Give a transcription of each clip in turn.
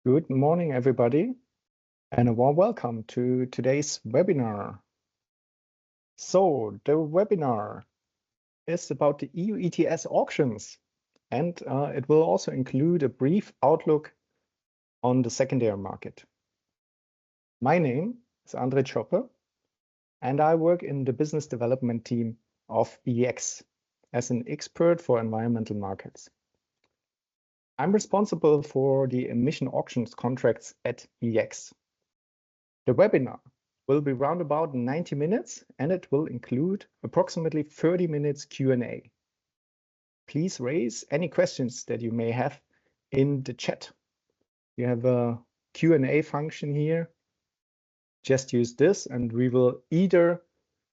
Good morning, everybody, and a warm welcome to today's webinar. So the webinar is about the EU ETS auctions, and it will also include a brief outlook on the secondary market. My name is Andre Choppe, and I work in the business development team of EEX as an expert for environmental markets. I'm responsible for the emission auctions contracts at EEX. The webinar will be round about 90 minutes and it will include approximately 30 minutes Q&A. Please raise any questions that you may have in the chat. You have a Q&A function here. Just use this and we will either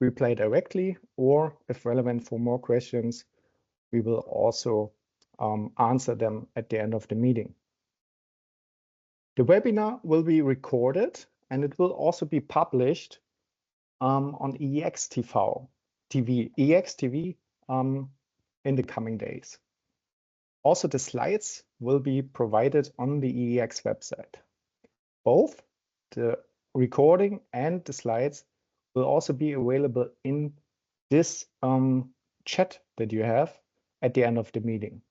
reply directly or, if relevant for more questions, we will also answer them at the end of the meeting. The webinar will be recorded and it will also be published on EEX TV in the coming days. Also, the slides will be provided on the EEX website. Both the recording and the slides will also be available in this chat that you have at the end of the meeting.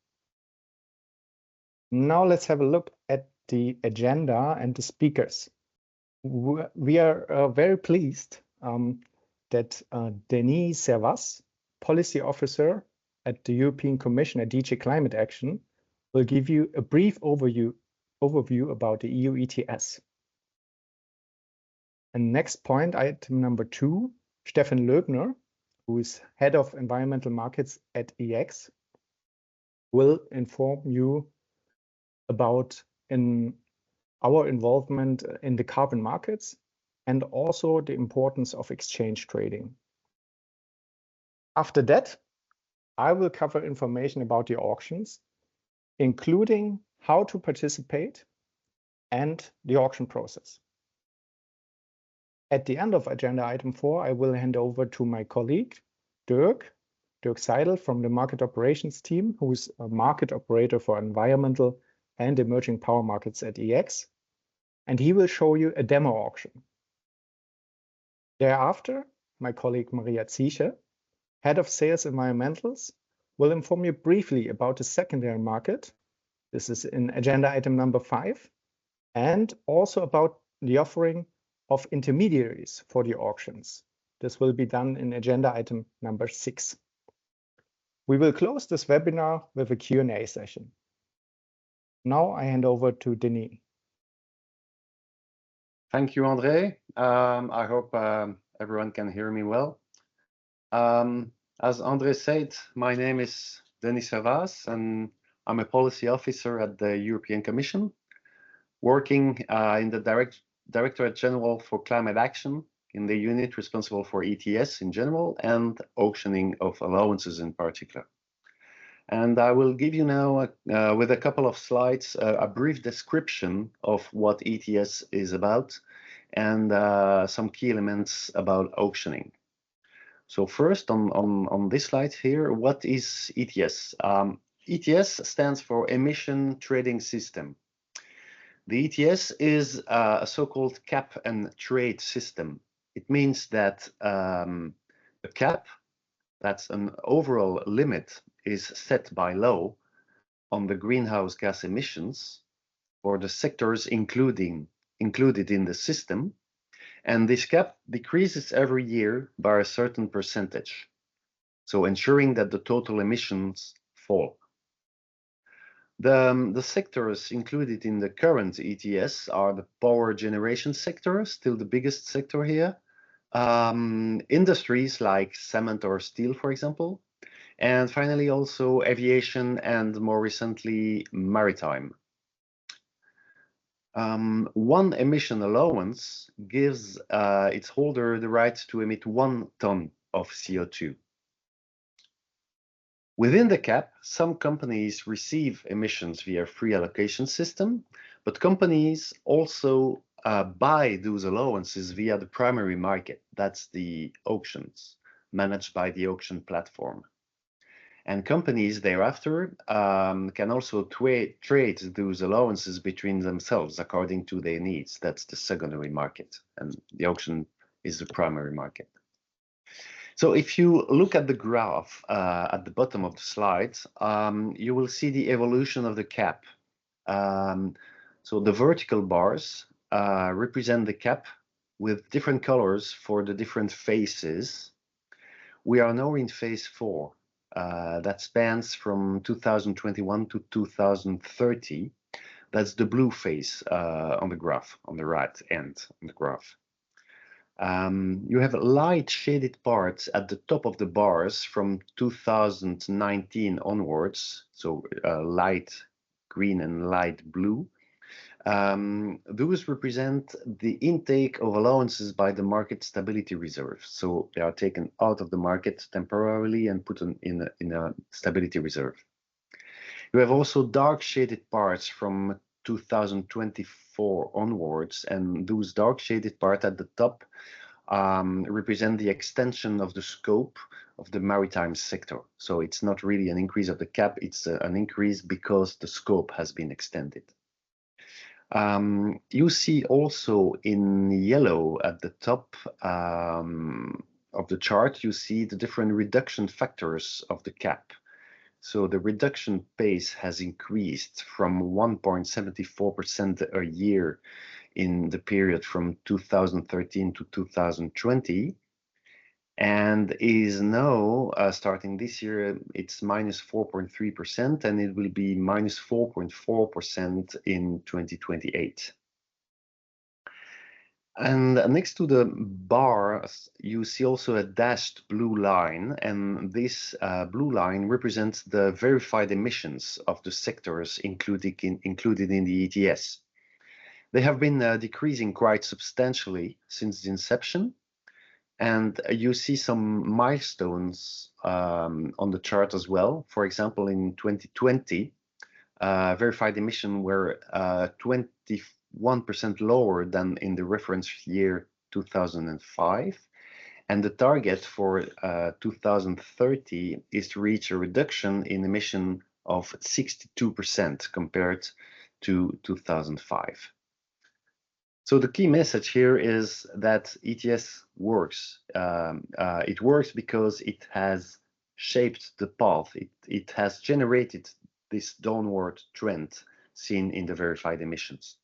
Now let's have a look at the agenda and the speakers. We are very pleased that Denis Servas, Policy Officer at the European Commission at DG Climate Action, will give you a brief overview about the EU ETS. And next point, item number 2, Stefan Löbner, who is Head of Environmental Markets at EEX, will inform you about our involvement in the carbon markets and also the importance of exchange trading. After that, I will cover information about the auctions, including how to participate and the auction process. At the end of agenda item 4, I will hand over to my colleague, Dirk Seidel from the market operations team, who is a market operator for environmental and emerging power markets at EEX, and he will show you a demo auction. Thereafter, my colleague Maria Ziesche, Head of Sales Environmentals, will inform you briefly about the secondary market. This is in agenda item number 5, and also about the offering of intermediaries for the auctions. This will be done in agenda item number 6. We will close this webinar with a Q&A session. Now I hand over to Denis. Thank you, Andre. I hope everyone can hear me well. As Andre said, my name is Denis Servas, and I'm a policy officer at the European Commission, working in the Directorate General for Climate Action in the unit responsible for ETS in general and auctioning of allowances in particular. And I will give you now, with a couple of slides, a brief description of what ETS is about and some key elements about auctioning. So first, on this slide here, what is ETS? ETS stands for Emission Trading System. The ETS is a so-called cap and trade system. It means that a cap, that's an overall limit, is set by law on the greenhouse gas emissions for the sectors included in the system, and this cap decreases every year by a certain percentage, so ensuring that the total emissions fall. The sectors included in the current ETS are the power generation sector, still the biggest sector here, industries like cement or steel, for example, and finally also aviation and more recently maritime. One emission allowance gives its holder the right to emit 1 ton of CO2. Within the cap, some companies receive emissions via free allocation system, but companies also buy those allowances via the primary market. That's the auctions managed by the auction platform. And companies thereafter can also trade those allowances between themselves according to their needs. That's the secondary market, and the auction is the primary market. So if you look at the graph at the bottom of the slide, you will see the evolution of the cap. So the vertical bars represent the cap with different colors for the different phases. We are now in phase 4. That spans from 2021 to 2030. That's the blue phase on the graph, on the right end on the graph. You have light shaded parts at the top of the bars from 2019 onwards, so light green and light blue. Those represent the intake of allowances by the Market Stability Reserve. So they are taken out of the market temporarily and put in a stability reserve. You have also dark shaded parts from 2024 onwards, and those dark shaded parts at the top represent the extension of the scope of the maritime sector. So it's not really an increase of the cap, it's an increase because the scope has been extended. You see also in yellow at the top of the chart, you see the different reduction factors of the cap. So the reduction pace has increased from 1.74% a year in the period from 2013 to 2020, and is now, starting this year, it's minus 4.3%, and it will be minus 4.4% in 2028. And next to the bars, you see also a dashed blue line, and this blue line represents the verified emissions of the sectors included in the ETS. They have been decreasing quite substantially since the inception, and you see some milestones on the chart as well. For example, in 2020, verified emissions were 21% lower than in the reference year 2005. And the target for 2030 is to reach a reduction in emission of 62% compared to 2005. So the key message here is that ETS works. It works because it has shaped the path. It has generated this downward trend seen in the verified emissions.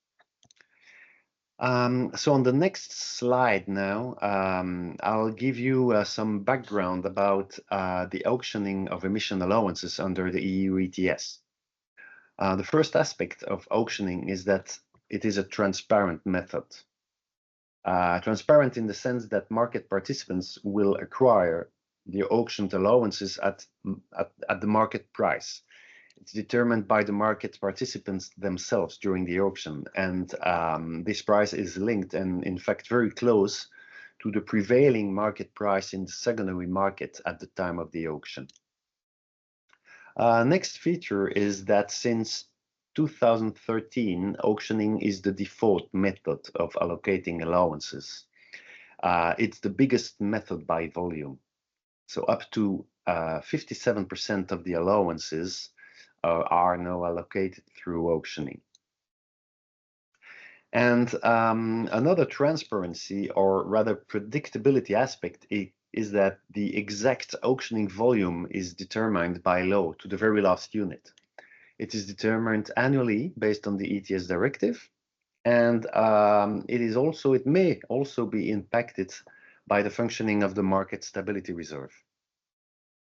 So on the next slide now, I'll give you some background about the auctioning of emission allowances under the EU ETS. The first aspect of auctioning is that it is a transparent method. Transparent in the sense that market participants will acquire the auctioned allowances at the market price. It's determined by the market participants themselves during the auction, and this price is linked and in fact very close to the prevailing market price in the secondary market at the time of the auction. Next feature is that since 2013, auctioning is the default method of allocating allowances. It's the biggest method by volume. So up to 57% of the allowances are now allocated through auctioning. And another transparency, or rather predictability aspect, is that the exact auctioning volume is determined by law to the very last unit. It is determined annually based on the ETS directive, and it may also be impacted by the functioning of the Market Stability Reserve.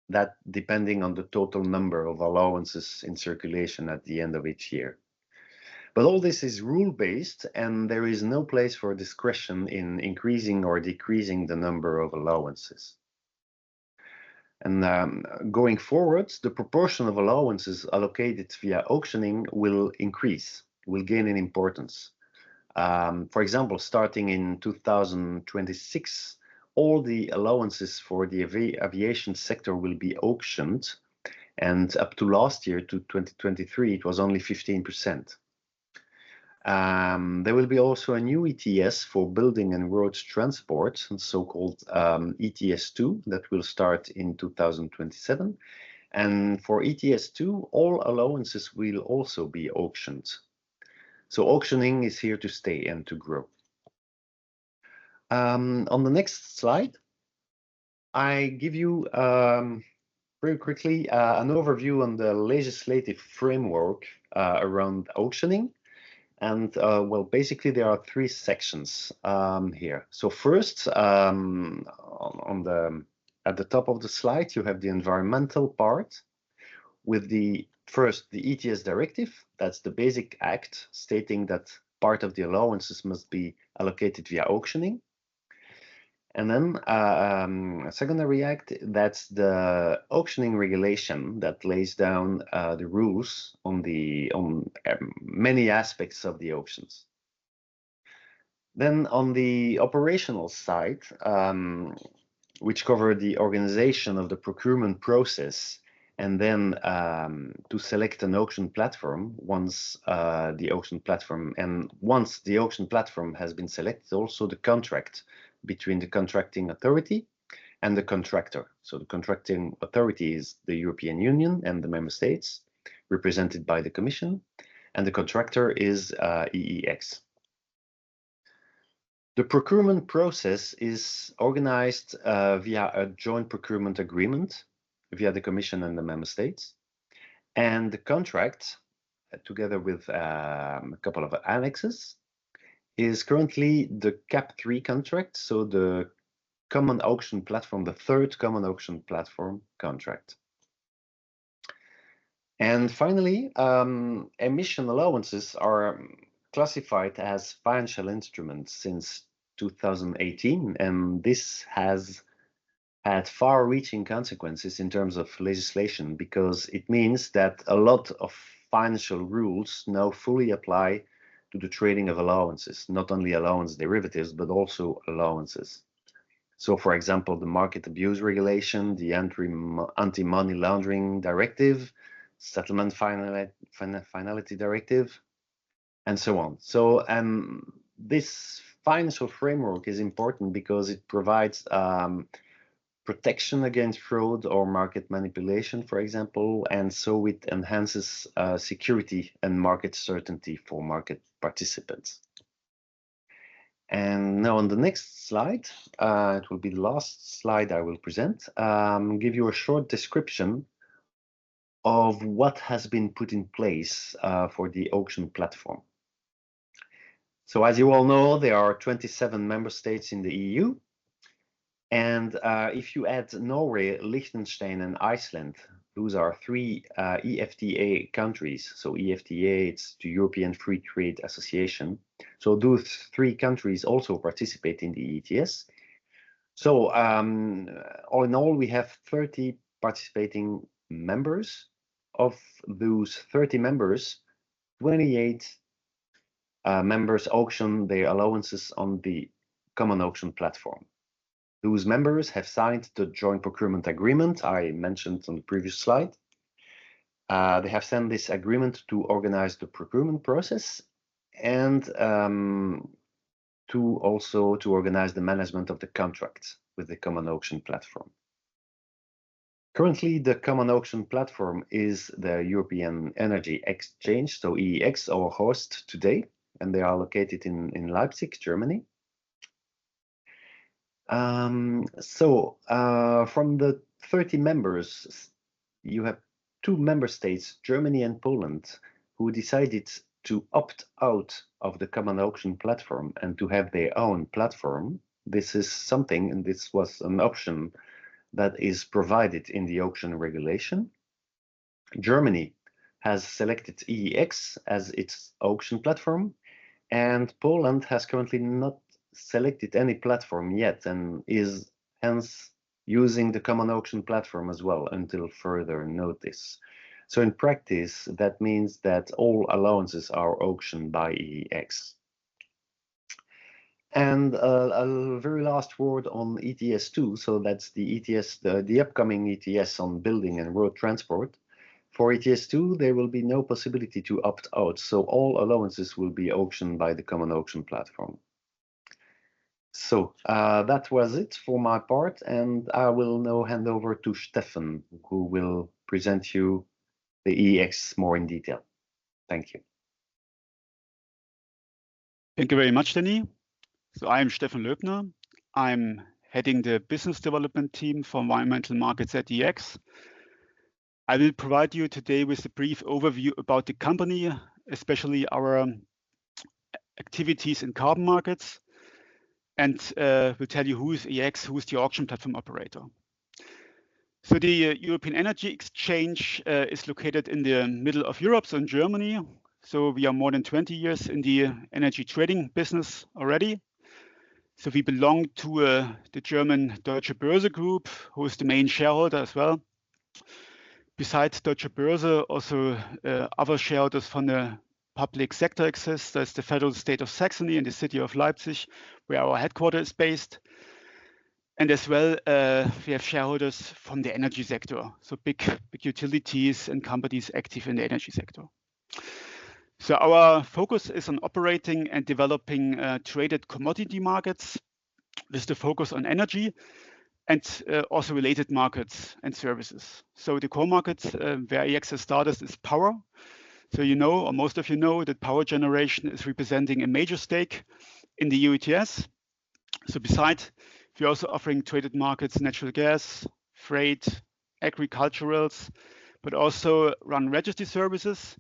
That depending on the total number of allowances in circulation at the end of each year. But all this is rule-based, and there is no place for discretion in increasing or decreasing the number of allowances. And going forward, the proportion of allowances allocated via auctioning will increase, will gain in importance. For example, starting in 2026, all the allowances for the aviation sector will be auctioned, and up to last year, to 2023, it was only 15%. There will be also a new ETS for building and road transport, so-called ETS2, that will start in 2027. And for ETS2, all allowances will also be auctioned. So auctioning is here to stay and to grow. On the next slide, I give you very quickly an overview on the legislative framework around auctioning. And well, basically there are three sections here. So first, at the top of the slide, you have the environmental part with the ETS directive. That's the basic act stating that part of the allowances must be allocated via auctioning. And then a secondary act, that's the auctioning regulation that lays down the rules on many aspects of the auctions. Then on the operational side, which cover the organization of the procurement process, and then to select an auction platform once the auction platform has been selected, also the contract between the contracting authority and the contractor. So the contracting authority is the European Union and the member states, represented by the Commission, and the contractor is EEX. The procurement process is organized via a joint procurement agreement via the Commission and the member states. And the contract, together with a couple of annexes, is currently the CAP3 contract, so the common auction platform, the third common auction platform contract. And finally, emission allowances are classified as financial instruments since 2018, and this has had far-reaching consequences in terms of legislation, because it means that a lot of financial rules now fully apply to the trading of allowances, not only allowance derivatives, but also allowances. So, for example, the market abuse regulation, the anti-money laundering directive, settlement finality directive, and so on. So, this financial framework is important because it provides protection against fraud or market manipulation, for example, and so it enhances security and market certainty for market participants. And now on the next slide, it will be the last slide I will present, give you a short description of what has been put in place for the auction platform. So as you all know, there are 27 member states in the EU. And if you add Norway, Liechtenstein, and Iceland, those are three EFTA countries. So EFTA, it's the European Free Trade Association. So those three countries also participate in the ETS. So all in all, we have 30 participating members. Of those 30 members, 28 members auction their allowances on the common auction platform. Those members have signed the joint procurement agreement I mentioned on the previous slide. They have sent this agreement to organize the procurement process and to organize the management of the contracts with the common auction platform. Currently, the common auction platform is the European Energy Exchange, so EEX, our host today, and they are located in Leipzig, Germany. From the 30 members, you have two member states, Germany and Poland, who decided to opt out of the common auction platform and to have their own platform. This is something, and this was an option that is provided in the auction regulation. Germany has selected EEX as its auction platform, and Poland has currently not selected any platform yet and is hence using the common auction platform as well until further notice. So in practice, that means that all allowances are auctioned by EEX. And a very last word on ETS2. So that's the ETS, the upcoming ETS on building and road transport. For ETS2, there will be no possibility to opt out. So all allowances will be auctioned by the common auction platform. So that was it for my part. And I will now hand over to Stefan, who will present you the EEX more in detail. Thank you. Thank you very much, Danny. So I'm Stefan Löbner. I'm heading the business development team for environmental markets at EEX. I will provide you today with a brief overview about the company, especially our activities in carbon markets, and will tell you who is EEX, who is the auction platform operator. So the European Energy Exchange is located in the middle of Europe, so in Germany. So we are more than 20 years in the energy trading business already. So we belong to the German Deutsche Börse Group, who is the main shareholder as well. Besides Deutsche Börse, also other shareholders from the public sector exist. There's the federal state of Saxony and the city of Leipzig, where our headquarters is based. And as well, we have shareholders from the energy sector, so big utilities and companies active in the energy sector. So our focus is on operating and developing traded commodity markets with the focus on energy and also related markets and services. So the core market where EEX has started is power. So you know, or most of you know, that power generation is representing a major stake in the EU ETS. So besides, we're also offering traded markets, natural gas, freight, agriculturals, but also run registry services,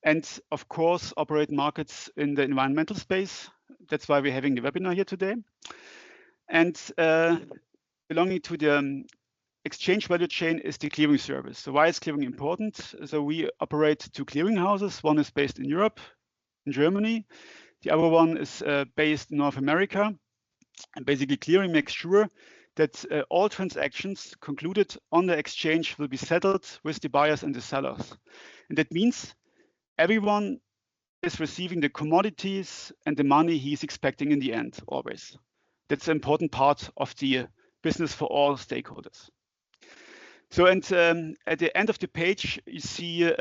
and of course operate markets in the environmental space. That's why we're having the webinar here today. And belonging to the exchange value chain is the clearing service. So why is clearing important? So we operate two clearing houses. One is based in Europe, in Germany. The other one is based in North America. And basically clearing makes sure that all transactions concluded on the exchange will be settled with the buyers and the sellers. And that means everyone is receiving the commodities and the money he's expecting in the end, always. That's an important part of the business for all stakeholders. So, and at the end of the page, you see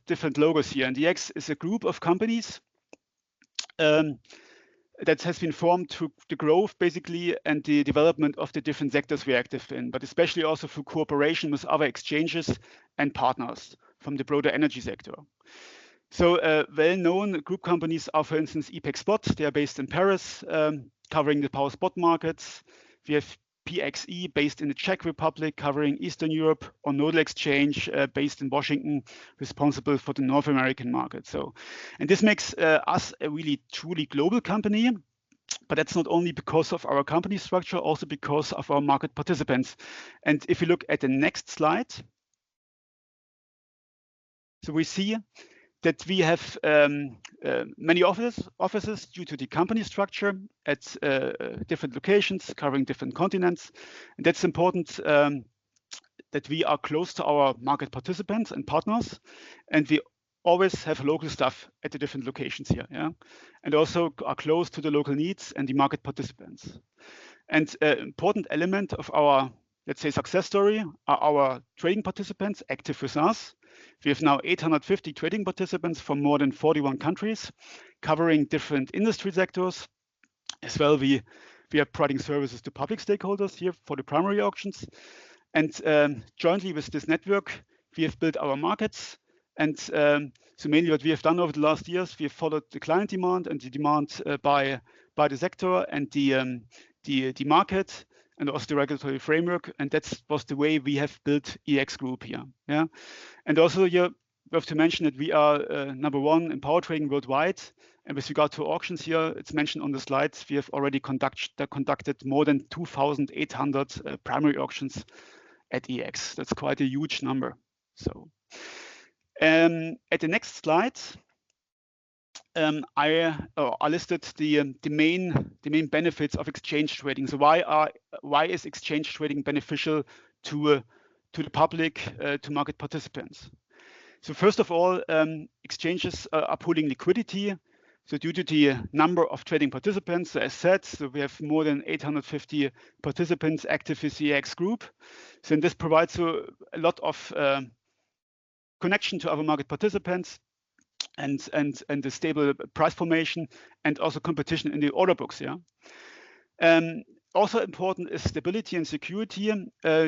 different logos here. And EEX is a group of companies that has been formed through the growth, basically, and the development of the different sectors we're active in, but especially also through cooperation with other exchanges and partners from the broader energy sector. So well-known group companies are, for instance, EPEX Spot. They are based in Paris, covering the power spot markets. We have PXE based in the Czech Republic, covering Eastern Europe, or Nodal Exchange based in Washington, responsible for the North American market. So, and this makes us a really truly global company, but that's not only because of our company structure, also because of our market participants. And if you look at the next slide, so we see that we have many offices due to the company structure at different locations, covering different continents. And that's important that we are close to our market participants and partners, and we always have local staff at the different locations here, yeah, and also are close to the local needs and the market participants. And an important element of our, let's say, success story are our trading participants active with us. We have now 850 trading participants from more than 41 countries, covering different industry sectors. As well, we are providing services to public stakeholders here for the primary auctions. And jointly with this network, we have built our markets. And so mainly what we have done over the last years, we have followed the client demand and the demand by the sector and the market, and also the regulatory framework. And that was the way we have built EEX Group here. Yeah. And also here, we have to mention that we are number one in power trading worldwide. And with regard to auctions here, it's mentioned on the slides, we have already conducted more than 2,800 primary auctions at EEX. That's quite a huge number. So at the next slide, I listed the main benefits of exchange trading. So why is exchange trading beneficial to the public, to market participants? So first of all, exchanges are pooling liquidity. So due to the number of trading participants, as said, so we have more than 850 participants active with the EEX Group. So this provides a lot of connection to other market participants, and the stable price formation, and also competition in the order books. Yeah. Also important is stability and security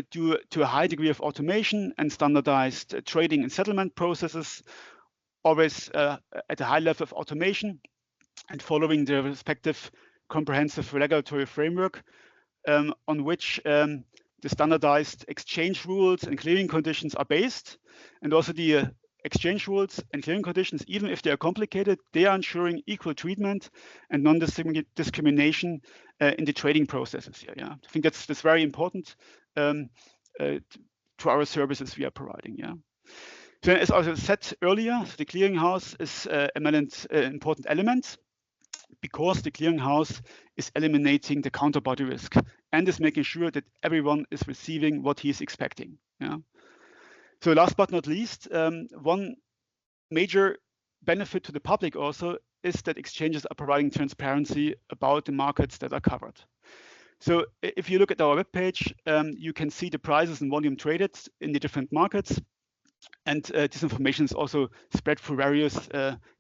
due to a high degree of automation and standardized trading and settlement processes, always at a high level of automation and following the respective comprehensive regulatory framework on which the standardized exchange rules and clearing conditions are based. And also the exchange rules and clearing conditions, even if they are complicated, they are ensuring equal treatment and non-discrimination in the trading processes here. Yeah, I think that's very important to our services we are providing. Yeah. So as I said earlier, the clearinghouse is an important element because the clearinghouse is eliminating the counterparty risk and is making sure that everyone is receiving what he is expecting. Yeah. So last but not least, one major benefit to the public also is that exchanges are providing transparency about the markets that are covered. So if you look at our webpage, you can see the prices and volume traded in the different markets. And this information is also spread through various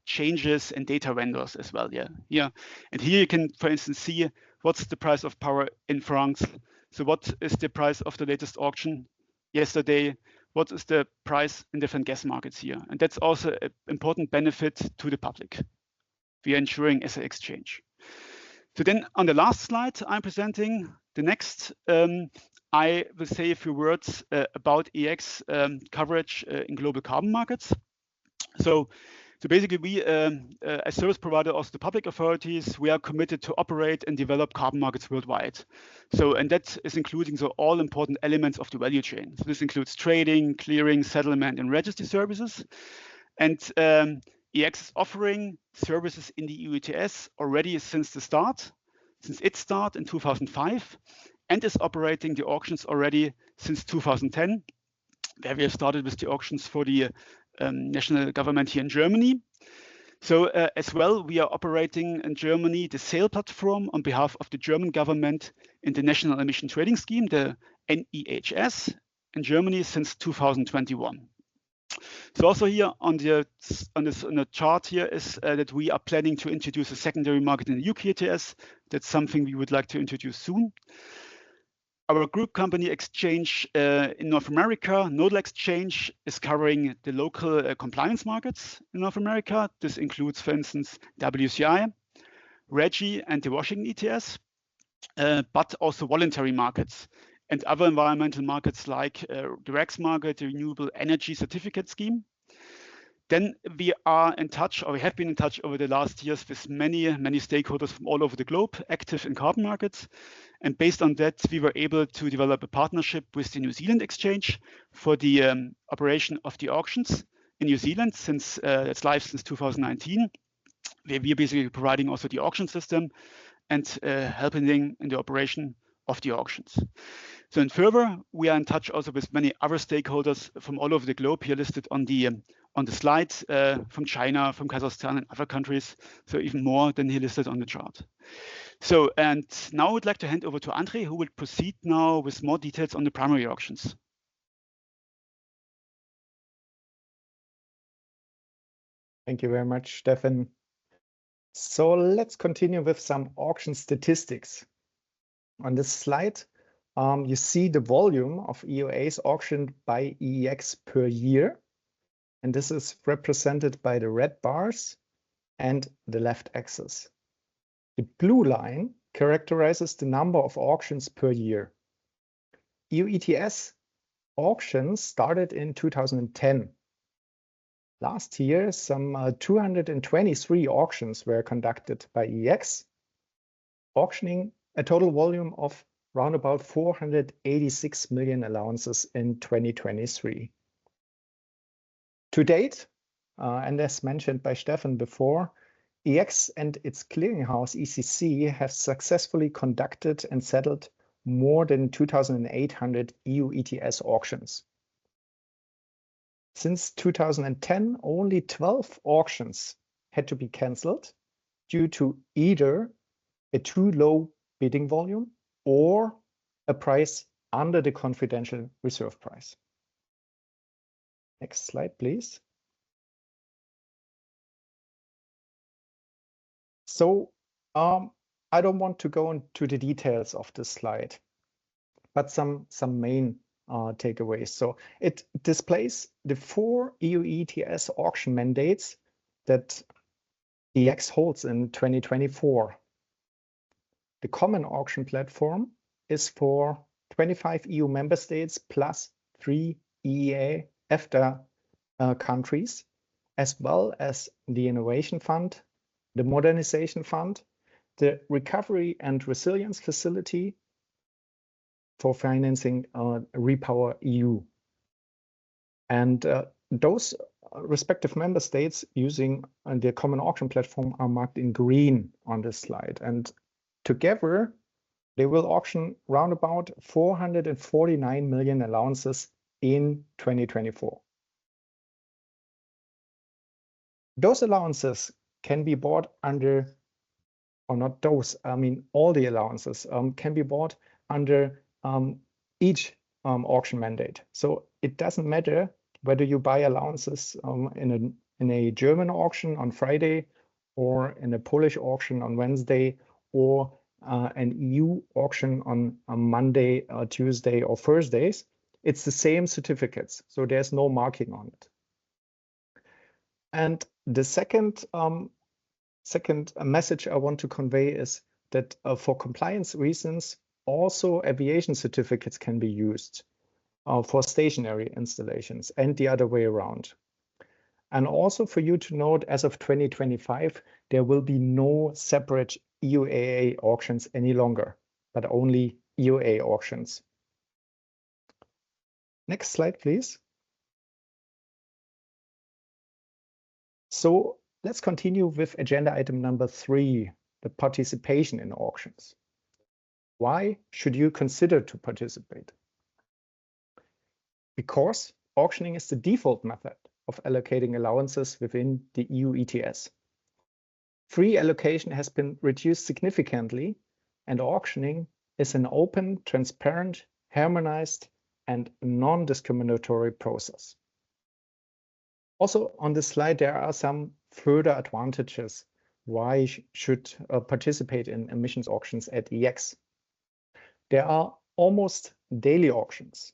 changes and data vendors as well. Yeah. And here you can, for instance, see what's the price of power in France. So what is the price of the latest auction yesterday? What is the price in different gas markets here? And that's also an important benefit to the public. We are ensuring as an exchange. So then on the last slide I'm presenting, the next, I will say a few words about EEX coverage in global carbon markets. So basically we, as service provider also the public authorities, we are committed to operate and develop carbon markets worldwide. So, and that is including all important elements of the value chain. So this includes trading, clearing, settlement, and registry services. And EEX is offering services in the EU ETS already since its start in 2005, and is operating the auctions already since 2010, where we have started with the auctions for the national government here in Germany. So as well, we are operating in Germany the sale platform on behalf of the German government in the National Emission Trading Scheme, the NEHS, in Germany since 2021. So also here on the chart here is that we are planning to introduce a secondary market in the UK ETS. That's something we would like to introduce soon. Our group company exchange in North America, Nodal Exchange, is covering the local compliance markets in North America. This includes, for instance, WCI, REGI, and the Washington ETS, but also voluntary markets and other environmental markets like the REX market, the Renewable Energy Certificate Scheme. Then we are in touch, or we have been in touch over the last years with many stakeholders from all over the globe active in carbon markets. And based on that, we were able to develop a partnership with the New Zealand Exchange for the operation of the auctions in New Zealand since it's live since 2019, where we are basically providing also the auction system and helping in the operation of the auctions. So and further, we are in touch also with many other stakeholders from all over the globe here listed on the slide, from China, from Kazakhstan and other countries, so even more than he listed on the chart. So, and now I would like to hand over to Andre, who will proceed now with more details on the primary auctions. Thank you very much, Stefan. So let's continue with some auction statistics. On this slide, you see the volume of EUAs auctioned by EEX per year. And this is represented by the red bars and the left axis. The blue line characterizes the number of auctions per year. EU ETS auctions started in 2010. Last year, some 223 auctions were conducted by EEX, auctioning a total volume of around about 486 million allowances in 2023. To date, and as mentioned by Stefan before, EEX and its clearinghouse ECC have successfully conducted and settled more than 2,800 EU ETS auctions. Since 2010, only 12 auctions had to be cancelled due to either a too low bidding volume or a price under the confidential reserve price. Next slide, please. So I don't want to go into the details of this slide, but some main takeaways. So it displays the 4 EU ETS auction mandates that EX holds in 2024. The common auction platform is for 25 EU member states plus 3 EEA EFTA countries, as well as the Innovation Fund, the Modernization Fund, the Recovery and Resilience Facility for financing Repower EU. And those respective member states using the common auction platform are marked in green on this slide. And together, they will auction round about 449 million allowances in 2024. Those allowances can be bought under, or not those, I mean all the allowances can be bought under each auction mandate. So it doesn't matter whether you buy allowances in a German auction on Friday, or in a Polish auction on Wednesday, or an EU auction on Monday, Tuesday, or Thursdays. It's the same certificates, so there's no marking on it. And the second message I want to convey is that for compliance reasons, also aviation certificates can be used for stationary installations and the other way around. And also for you to note, as of 2025, there will be no separate EUAA auctions any longer, but only EUA auctions. Next slide, please. So let's continue with agenda item number 3, the participation in auctions. Why should you consider to participate? Because auctioning is the default method of allocating allowances within the EU ETS. Free allocation has been reduced significantly, and auctioning is an open, transparent, harmonized, and non-discriminatory process. Also on this slide, there are some further advantages why you should participate in emissions auctions at EX. There are almost daily auctions.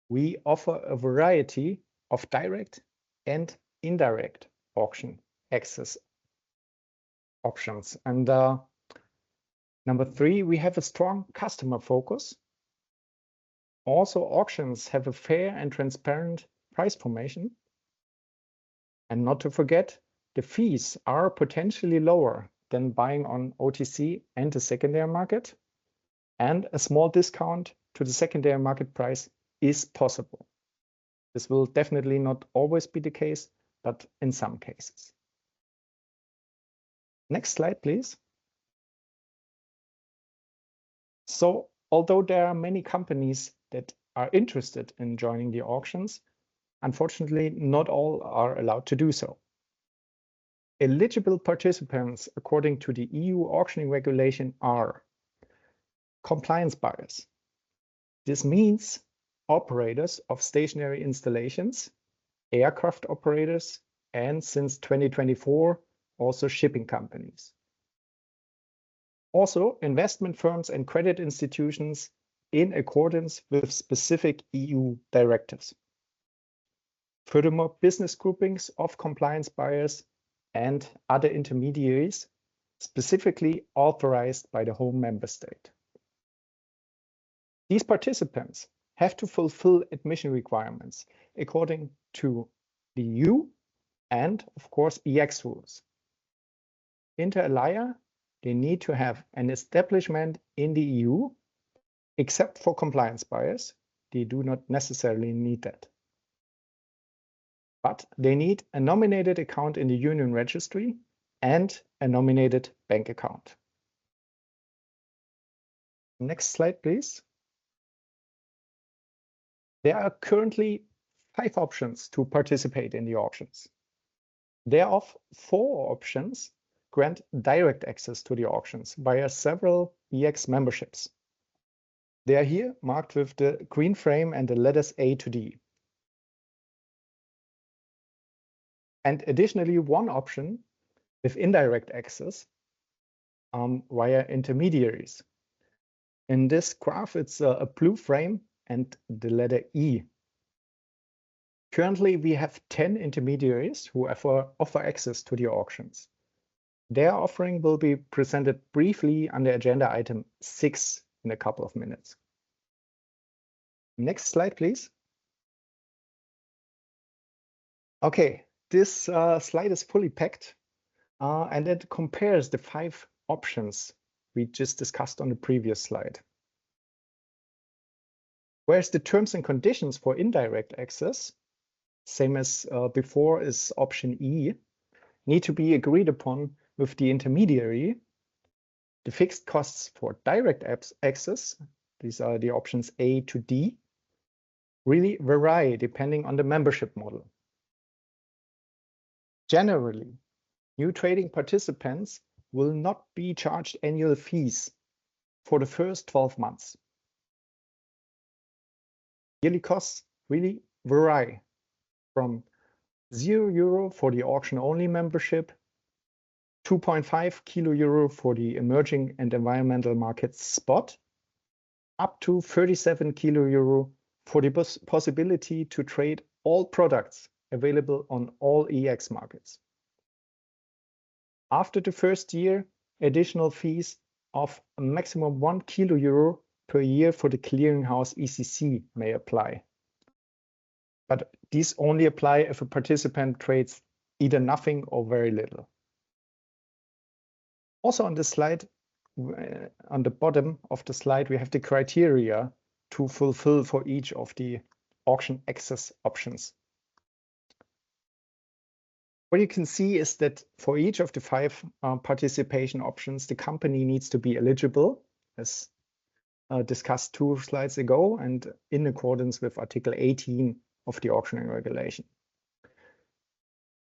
We offer a variety of direct and indirect auction access options. And number 3, we have a strong customer focus. Also, auctions have a fair and transparent price formation. And not to forget, the fees are potentially lower than buying on OTC and the secondary market. And a small discount to the secondary market price is possible. This will definitely not always be the case, but in some cases. Next slide, please. So, although there are many companies that are interested in joining the auctions, unfortunately, not all are allowed to do so. Eligible participants, according to the EU auctioning regulation, are compliance buyers. This means operators of stationary installations, aircraft operators, and since 2024, also shipping companies. Also, investment firms and credit institutions in accordance with specific EU directives. Furthermore, business groupings of compliance buyers and other intermediaries specifically authorized by the home member state. These participants have to fulfill admission requirements according to the EU and, of course, EX rules. Inter alia, they need to have an establishment in the EU, except for compliance buyers. They do not necessarily need that. But they need a nominated account in the union registry and a nominated bank account. Next slide, please. There are currently 5 options to participate in the auctions. Thereof, 4 options grant direct access to the auctions via several EX memberships. They are here marked with the green frame and the letters A to D. And additionally, 1 option with indirect access via intermediaries. In this graph, it's a blue frame and the letter E. Currently, we have 10 intermediaries who offer access to the auctions. Their offering will be presented briefly under agenda item 6 in a couple of minutes. Next slide, please. Okay, this slide is fully packed and it compares the 5 options we just discussed on the previous slide. Whereas the terms and conditions for indirect access, same as before, is option E, need to be agreed upon with the intermediary. The fixed costs for direct access, these are the options A to D, really vary depending on the membership model. Generally, new trading participants will not be charged annual fees for the first 12 months. Yearly costs really vary from €0 for the auction-only membership, 2.5 kilo for the emerging and environmental markets spot, up to 37 kilo for the possibility to trade all products available on all EEX markets. After the first year, additional fees of a maximum 1 kilo per year for the clearinghouse ECC may apply. But these only apply if a participant trades either nothing or very little. Also on this slide, on the bottom of the slide, we have the criteria to fulfill for each of the auction access options. What you can see is that for each of the 5 participation options, the company needs to be eligible, as discussed 2 slides ago, and in accordance with Article 18 of the auctioning regulation.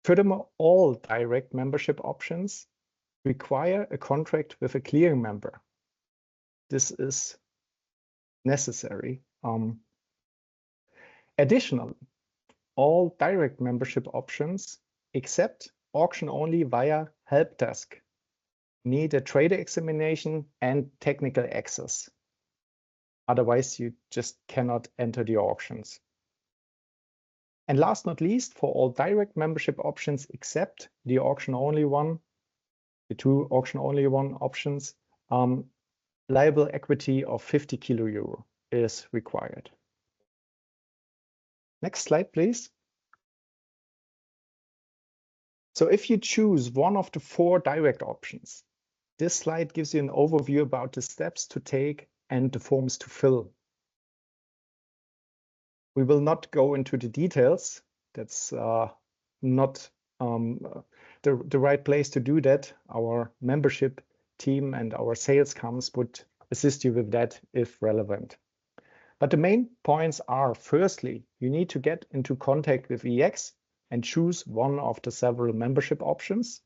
Furthermore, all direct membership options require a contract with a clearing member. This is necessary. Additionally, all direct membership options except auction only via help desk need a trader examination and technical access. Otherwise, you just cannot enter the auctions. And last not least, for all direct membership options except the auction only one, the 2 auction only one options, liable equity of 50 kilo is required. Next slide, please. So if you choose one of the 4 direct options, this slide gives you an overview about the steps to take and the forms to fill. We will not go into the details. That's not the right place to do that. Our membership team and our sales comms would assist you with that if relevant. But the main points are, firstly, you need to get into contact with EEX and choose one of the several membership options.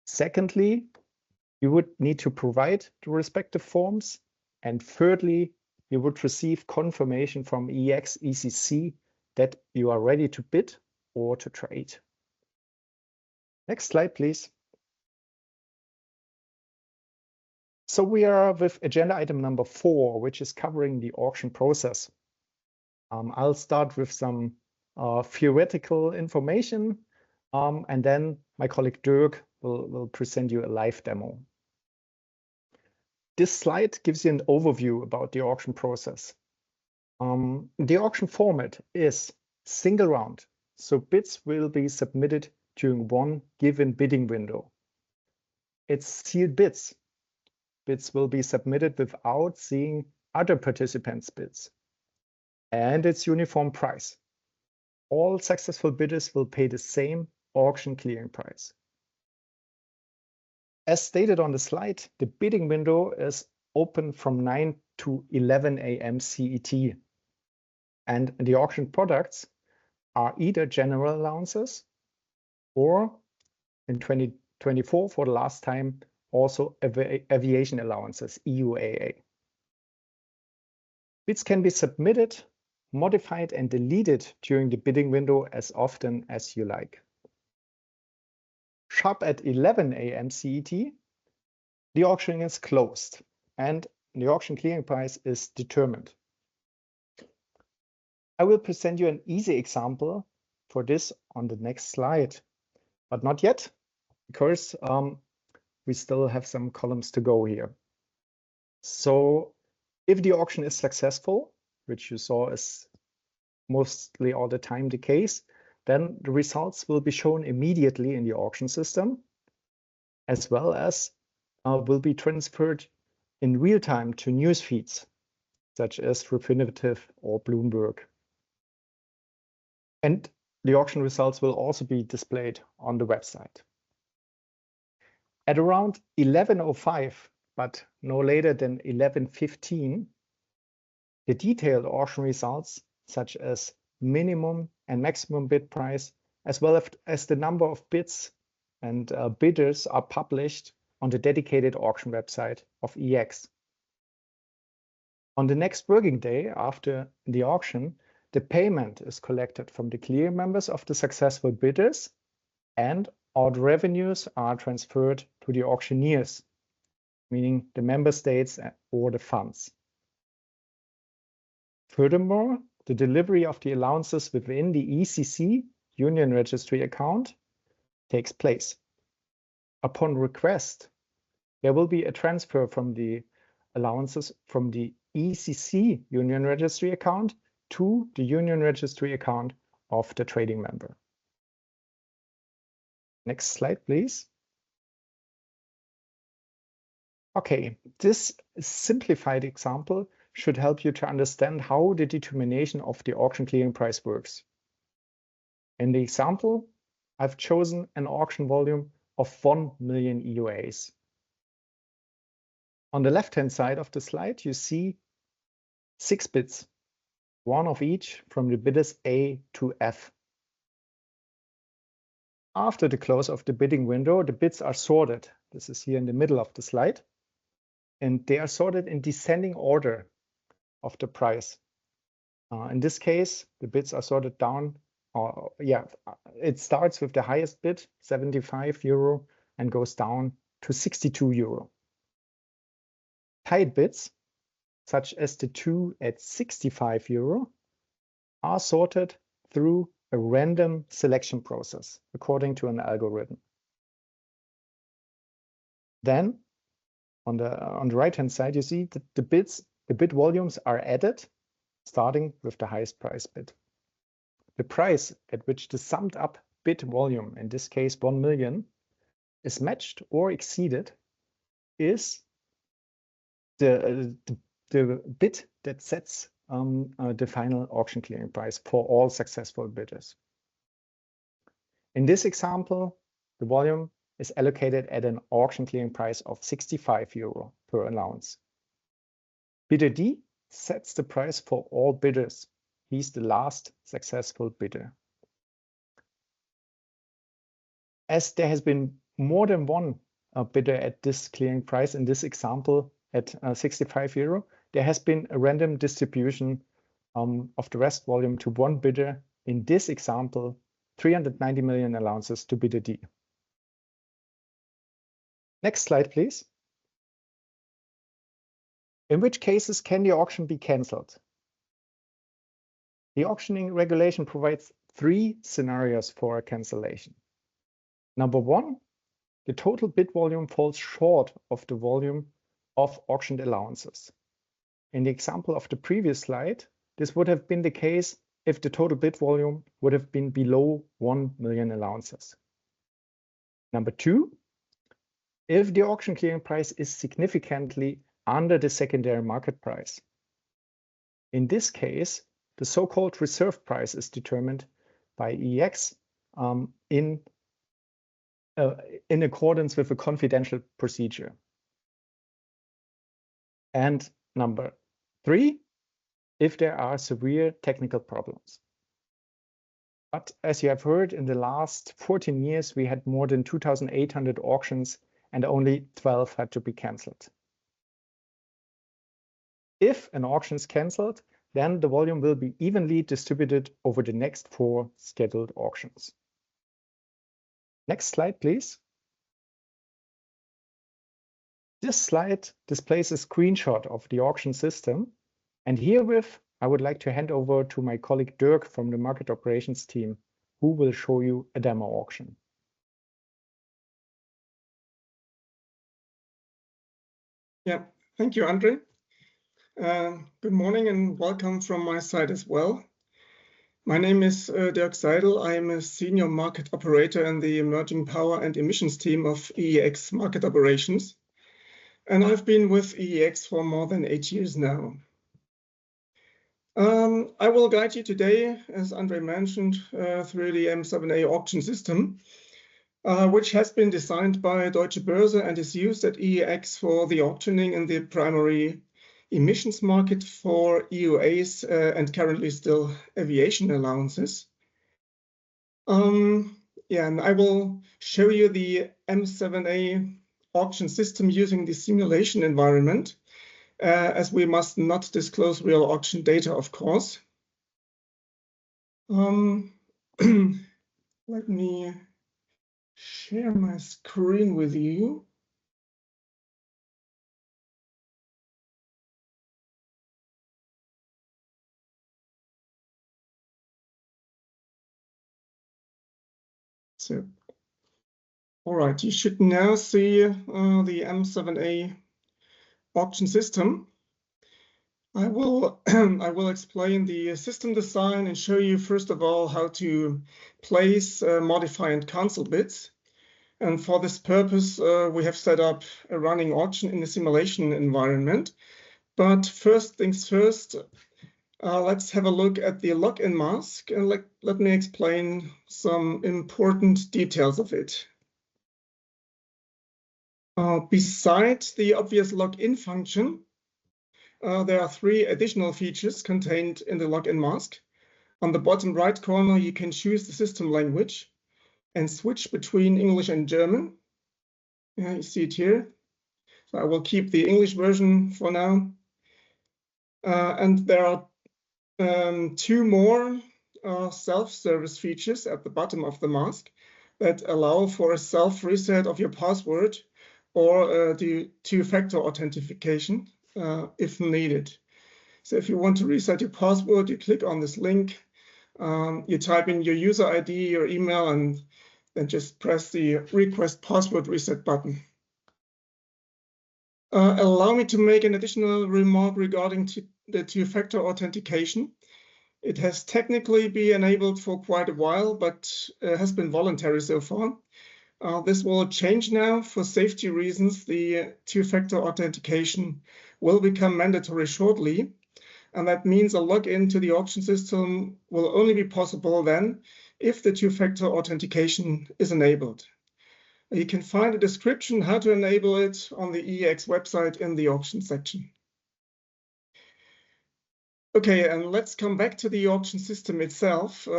Secondly, you would need to provide the respective forms. And thirdly, you would receive confirmation from EEX ECC that you are ready to bid or to trade. Next slide, please. So we are with agenda item number 4, which is covering the auction process. I'll start with some theoretical information, and then my colleague Dirk will present you a live demo. This slide gives you an overview about the auction process. The auction format is single round, so bids will be submitted during one given bidding window. It's sealed bids. Bids will be submitted without seeing other participants' bids. And it's uniform price. All successful bidders will pay the same auction clearing price. As stated on the slide, the bidding window is open from 9 to 11 a.m. CET. And the auction products are either general allowances or, in 2024 for the last time, also aviation allowances, EUAA. Bids can be submitted, modified, and deleted during the bidding window as often as you like. Sharp at 11 a.m. CET, the auction is closed and the auction clearing price is determined. I will present you an easy example for this on the next slide, but not yet, because we still have some columns to go here. So if the auction is successful, which you saw is mostly all the time the case, then the results will be shown immediately in the auction system, as well as will be transferred in real time to news feeds, such as Refinitiv or Bloomberg. And the auction results will also be displayed on the website. At around 11:05, but no later than 11:15, the detailed auction results, such as minimum and maximum bid price, as well as the number of bids and bidders, are published on the dedicated auction website of EEX. On the next working day after the auction, the payment is collected from the clearing members of the successful bidders, and all the revenues are transferred to the auctioneers, meaning the member states or the funds. Furthermore, the delivery of the allowances within the ECC Union Registry account takes place. Upon request, there will be a transfer from the allowances from the ECC Union Registry account to the Union Registry account of the trading member. Next slide, please. Okay, this simplified example should help you to understand how the determination of the auction clearing price works. In the example, I've chosen an auction volume of 1 million EUAs. On the left-hand side of the slide, you see 6 bids, one of each from the bidders A to F. After the close of the bidding window, the bids are sorted. This is here in the middle of the slide. And they are sorted in descending order of the price. In this case, the bids are sorted down. It starts with the highest bid, 75 euro, and goes down to 62 euro. Tied bids, such as the two at 65 euro, are sorted through a random selection process according to an algorithm. Then, on the right-hand side, you see that the bid volumes are added, starting with the highest price bid. The price at which the summed up bid volume, in this case 1 million, is matched or exceeded is the bid that sets the final auction clearing price for all successful bidders. In this example, the volume is allocated at an auction clearing price of 65 euro per allowance. Bidder D sets the price for all bidders. He's the last successful bidder. As there has been more than one bidder at this clearing price, in this example at 65 euro, there has been a random distribution of the rest volume to one bidder. In this example, 390 million allowances to bidder D. Next slide, please. In which cases can the auction be cancelled? The auctioning regulation provides 3 scenarios for a cancellation. Number 1, the total bid volume falls short of the volume of auctioned allowances. In the example of the previous slide, this would have been the case if the total bid volume would have been below 1 million allowances. Number 2, if the auction clearing price is significantly under the secondary market price. In this case, the so-called reserve price is determined by EEX in accordance with a confidential procedure. And number 3, if there are severe technical problems. But as you have heard, in the last 14 years, we had more than 2,800 auctions and only 12 had to be cancelled. If an auction is cancelled, then the volume will be evenly distributed over the next 4 scheduled auctions. Next slide, please. This slide displays a screenshot of the auction system, and herewith I would like to hand over to my colleague Dirk from the market operations team, who will show you a demo auction. Yeah, thank you, Andre. Good morning and welcome from my side as well. My name is Dirk Seidel. I am a senior market operator in the emerging power and emissions team of EEX Market Operations. And I've been with EEX for more than 8 years now. I will guide you today, as Andre mentioned, through the M7A auction system, which has been designed by Deutsche Börse and is used at EEX for the auctioning in the primary emissions market for EUAs and currently still aviation allowances. And I will show you the M7A auction system using the simulation environment, as we must not disclose real auction data, of course. Let me share my screen with you. So, all right, you should now see the M7A auction system. I will explain the system design and show you first of all how to place, modify, and cancel bids. And for this purpose, we have set up a running auction in the simulation environment. But first things first, let's have a look at the login mask and let me explain some important details of it. Besides the obvious login function, there are 3 additional features contained in the login mask. On the bottom right corner, you can choose the system language and switch between English and German. Yeah, you see it here. So I will keep the English version for now. And there are 2 more self-service features at the bottom of the mask that allow for a self-reset of your password or the 2-factor authentication if needed. So if you want to reset your password, you click on this link, you type in your user ID, your email, and then just press the request password reset button. Allow me to make an additional remark regarding the 2-factor authentication. It has technically been enabled for quite a while, but has been voluntary so far. This will change now for safety reasons. The 2-factor authentication will become mandatory shortly. And that means a login to the auction system will only be possible then if the 2-factor authentication is enabled. You can find a description how to enable it on the EEX website in the auction section. Okay, and let's come back to the auction system itself.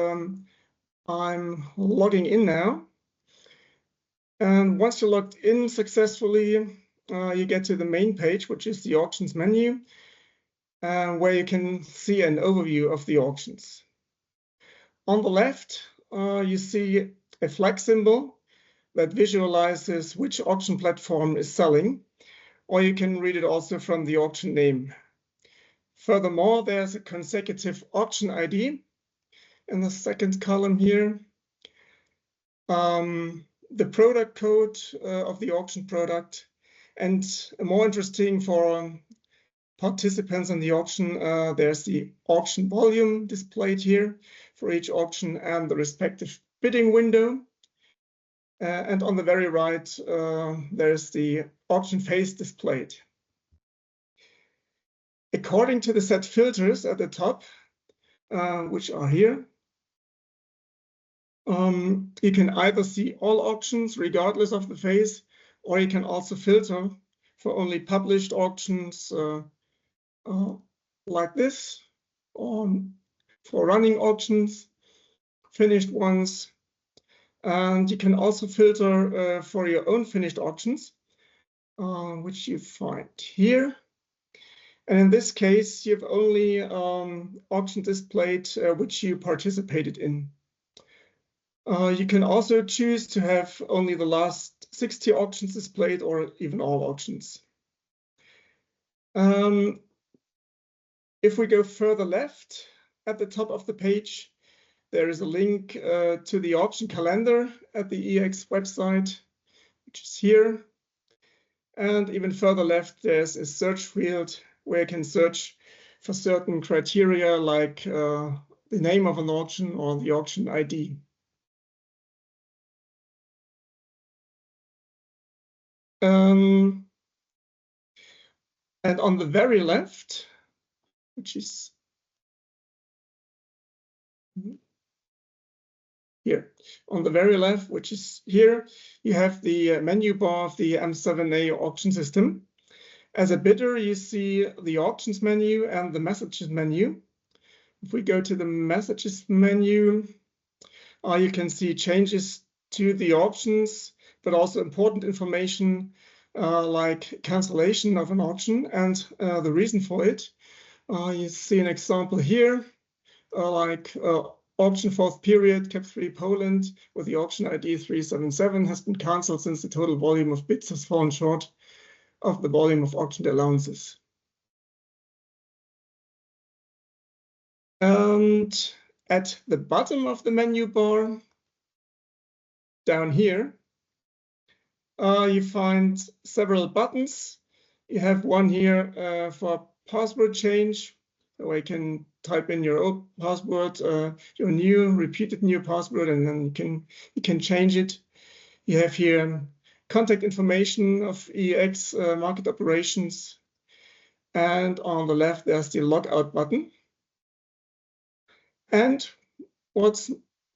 I'm logging in now. And once you're logged in successfully, you get to the main page, which is the auctions menu, where you can see an overview of the auctions. On the left, you see a flag symbol that visualizes which auction platform is selling, or you can read it also from the auction name. Furthermore, there's a consecutive auction ID in the second column here. The product code of the auction product, and more interesting for participants in the auction, there's the auction volume displayed here for each auction and the respective bidding window. And on the very right, there's the auction phase displayed. According to the set filters at the top, which are here, you can either see all auctions regardless of the phase, or you can also filter for only published auctions like this, or for running auctions, finished ones. And you can also filter for your own finished auctions, which you find here. And in this case, you've only auctions displayed which you participated in. You can also choose to have only the last 60 auctions displayed or even all auctions. If we go further left, at the top of the page, there is a link to the auction calendar at the EEX website, which is here. And even further left, there's a search field where you can search for certain criteria like the name of an auction or the auction ID. And on the very left, which is here, on the very left, which is here, you have the menu bar of the M7A auction system. As a bidder, you see the auctions menu and the messages menu. If we go to the messages menu, you can see changes to the auctions, but also important information like cancellation of an auction and the reason for it. You see an example here, like auction fourth period, Cap 3 Poland, with the auction ID 377 has been cancelled since the total volume of bids has fallen short of the volume of auctioned allowances. And at the bottom of the menu bar, down here, you find several buttons. You have one here for password change, where you can type in your old password, your new repeated new password, and then you can change it. You have here contact information of EEX market operations, and on the left there's the logout button. And what's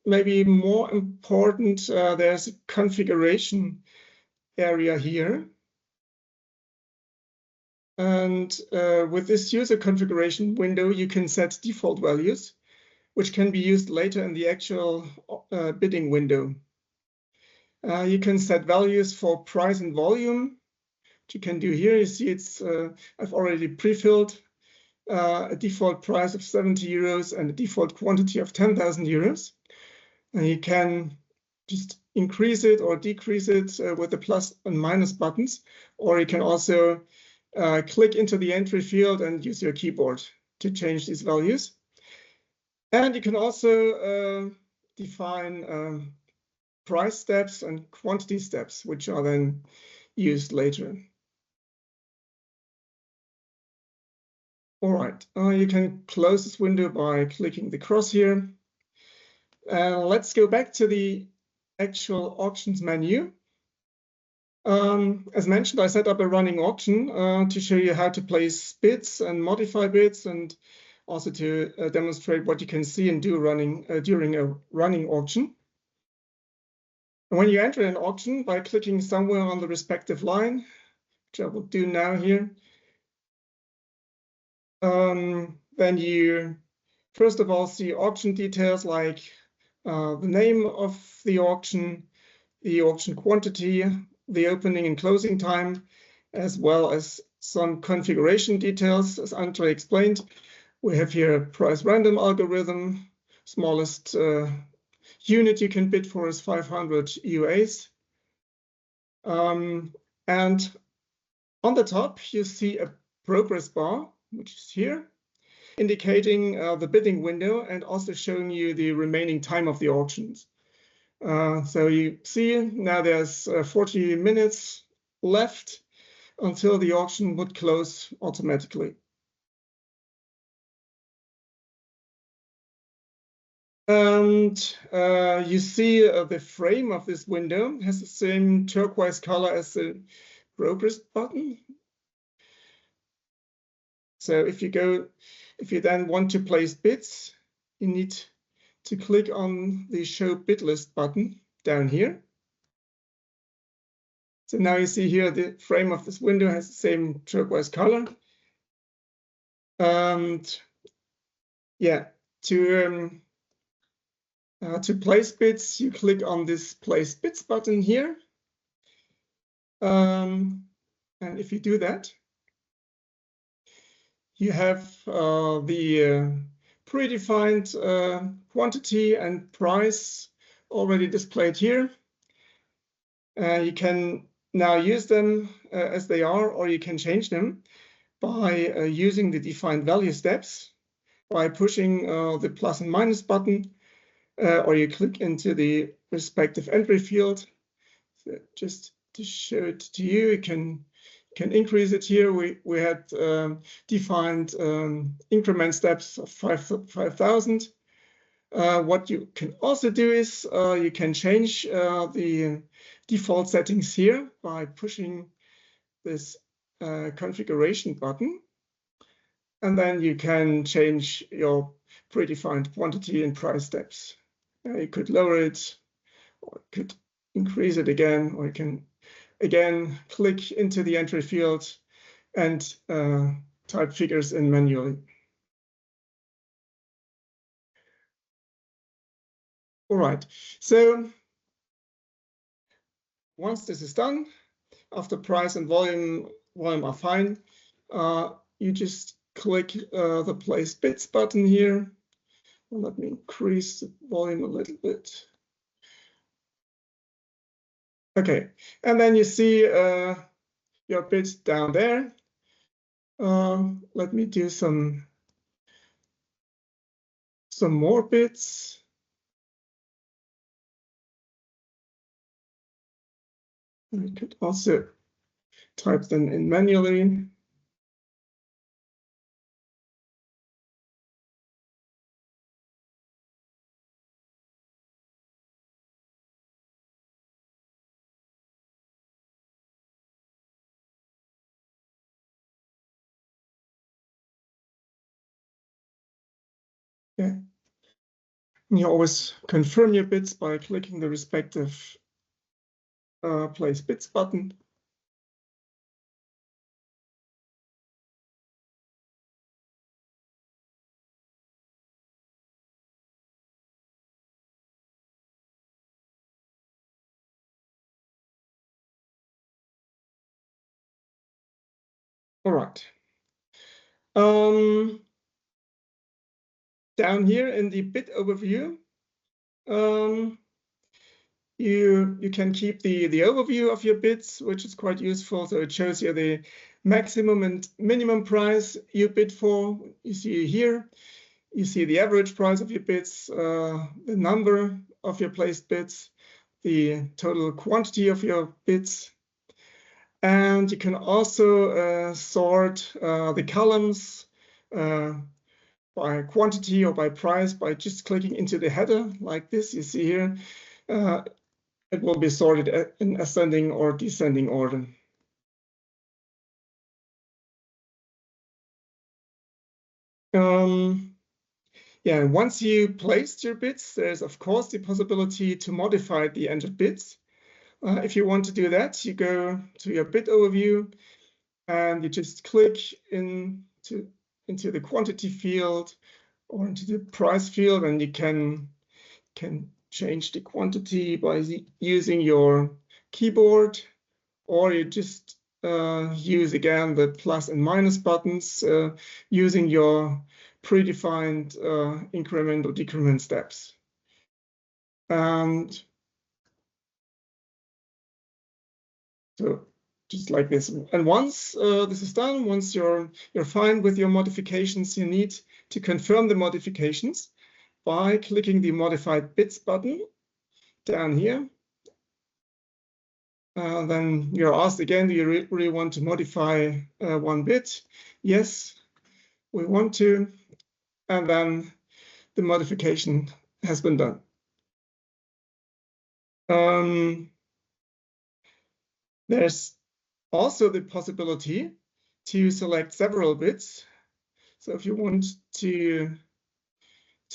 maybe more important, there's a configuration area here. And with this user configuration window, you can set default values, which can be used later in the actual bidding window. You can set values for price and volume, which you can do here. You see it's I've already pre-filled a default price of 70 euros and a default quantity of 10,000 euros. And you can just increase it or decrease it with the plus and minus buttons, or you can also click into the entry field and use your keyboard to change these values. And you can also define price steps and quantity steps, which are then used later. All right, you can close this window by clicking the cross here. Let's go back to the actual auctions menu. As mentioned, I set up a running auction to show you how to place bids and modify bids, and also to demonstrate what you can see and do during a running auction. And when you enter an auction by clicking somewhere on the respective line, which I will do now here, then you first of all see auction details like the name of the auction quantity, the opening and closing time, as well as some configuration details. As Andre explained, we have here a price random algorithm. Smallest unit you can bid for is 500 EUAs. And on the top, you see a progress bar, which is here, indicating the bidding window and also showing you the remaining time of the auctions. So you see now there's 40 minutes left until the auction would close automatically. And you see the frame of this window has the same turquoise color as the progress button. So if you then want to place bids, you need to click on the show bid list button down here. So now you see here the frame of this window has the same turquoise color. And yeah, to place bids, you click on this place bids button here. And if you do that, you have the predefined quantity and price already displayed here. You can now use them as they are, or you can change them by using the defined value steps, by pushing the plus and minus button, or you click into the respective entry field. So just to show it to you, you can increase it here. We had defined increment steps of 5,000. What you can also do is you can change the default settings here by pushing this configuration button. And then you can change your predefined quantity and price steps. You could lower it, or could increase it again, or you can again click into the entry field and type figures in manually. All right, so once this is done, after price and volume are fine, you just click the place bits button here. Well, let me increase the volume a little bit. Okay, and then you see your bits down there. Let me do some more bits. I could also type them in manually. Yeah. You always confirm your bits by clicking the respective place bits button. All right. Down here in the bit overview, you can keep the overview of your bits, which is quite useful. So it shows you the maximum and minimum price you bid for. You see here, you see the average price of your bits, the number of your placed bits, the total quantity of your bits. And you can also sort the columns by quantity or by price by just clicking into the header like this. You see here, it will be sorted in ascending or descending order. Yeah, once you placed your bits, there's of course the possibility to modify the entered bits. If you want to do that, you go to your bit overview and you just click into the quantity field or into the price field, and you can change the quantity by using your keyboard, or you just use again the plus and minus buttons using your predefined increment or decrement steps. And so just like this. And once this is done, once you're fine with your modifications, you need to confirm the modifications by clicking the modified bits button down here. Then you're asked again, do you really want to modify one bit? Yes, we want to. And then the modification has been done. There's also the possibility to select several bits. So if you want to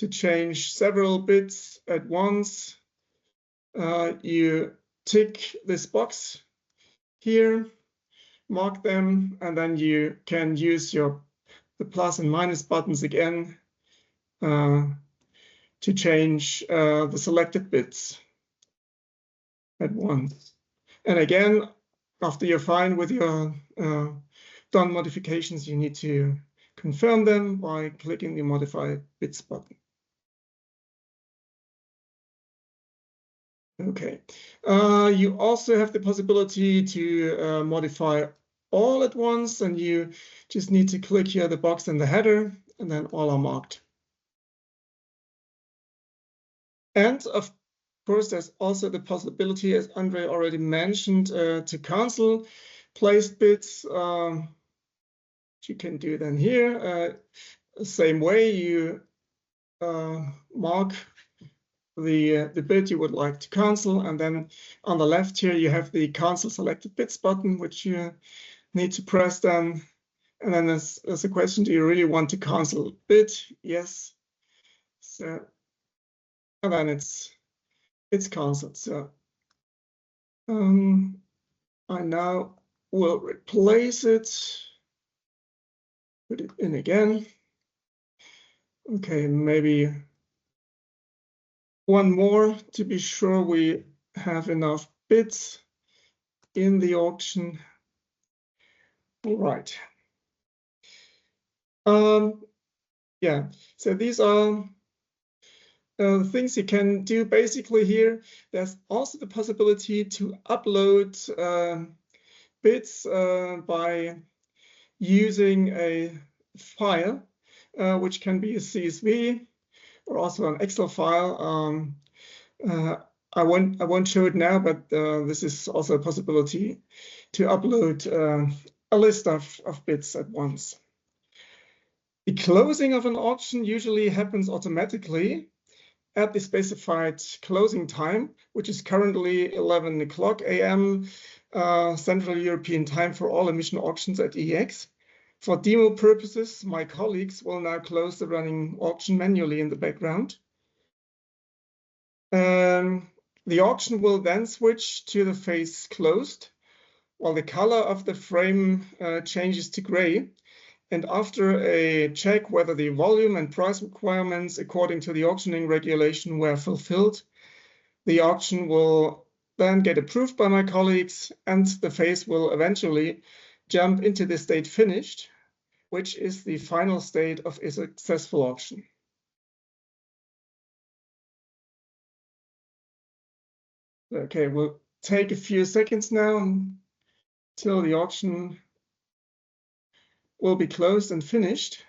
change several bits at once, you tick this box here, mark them, and then you can use the plus and minus buttons again to change the selected bits at once. And again, after you're fine with your done modifications, you need to confirm them by clicking the modify bits button. Okay. You also have the possibility to modify all at once, and you just need to click here the box in the header, and then all are marked. And of course, there's also the possibility, as Andre already mentioned, to cancel placed bids. You can do then here. Same way, you mark the bid you would like to cancel, and then on the left here you have the cancel selected bids button, which you need to press then. And then there's a question: do you really want to cancel bid? Yes. So, and then it's cancelled. So I now will replace it, put it in again. Okay, maybe one more to be sure we have enough bids in the auction. All right. Yeah, so these are the things you can do basically here. There's also the possibility to upload bids by using a file, which can be a CSV or also an Excel file. I won't show it now, but this is also a possibility to upload a list of bids at once. The closing of an auction usually happens automatically at the specified closing time, which is currently 11 o'clock a.m. Central European time for all emission auctions at EEX. For demo purposes, my colleagues will now close the running auction manually in the background. The auction will then switch to the phase closed, while the color of the frame changes to gray. And after a check whether the volume and price requirements according to the auctioning regulation were fulfilled, the auction will then get approved by my colleagues, and the phase will eventually jump into the state finished, which is the final state of a successful auction. Okay, we'll take a few seconds now till the auction will be closed and finished.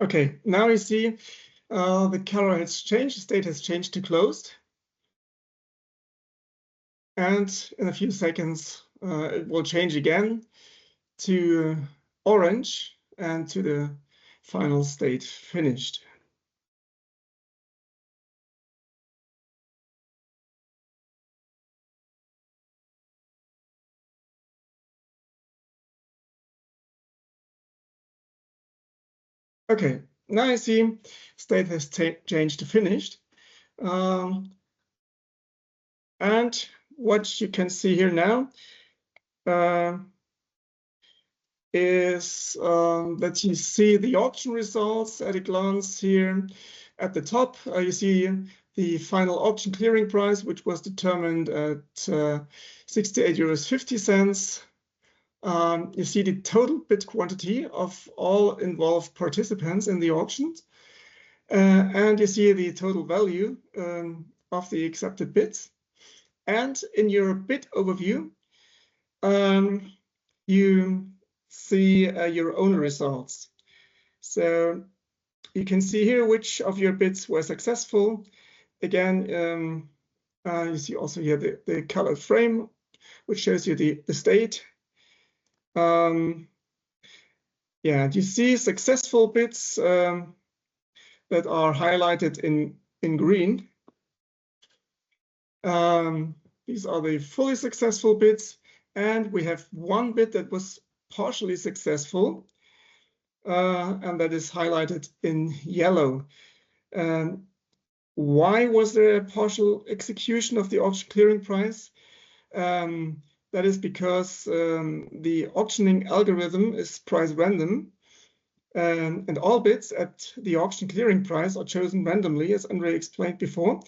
Okay, now you see the color has changed, the state has changed to closed. And in a few seconds, it will change again to orange and to the final state finished. Okay, now you see state has changed to finished. And what you can see here now is that you see the auction results at a glance here. At the top, you see the final auction clearing price, which was determined at 68.50 euros. You see the total bid quantity of all involved participants in the auctions, and you see the total value of the accepted bids. And in your bid overview, you see your own results. So you can see here which of your bids were successful. Again, you see also here the colored frame, which shows you the state. Yeah, you see successful bids that are highlighted in green. These are the fully successful bids, and we have one bid that was partially successful, and that is highlighted in yellow. Why was there a partial execution of the auction clearing price? That is because the auctioning algorithm is price random, and all bids at the auction clearing price are chosen randomly, as Andre explained before,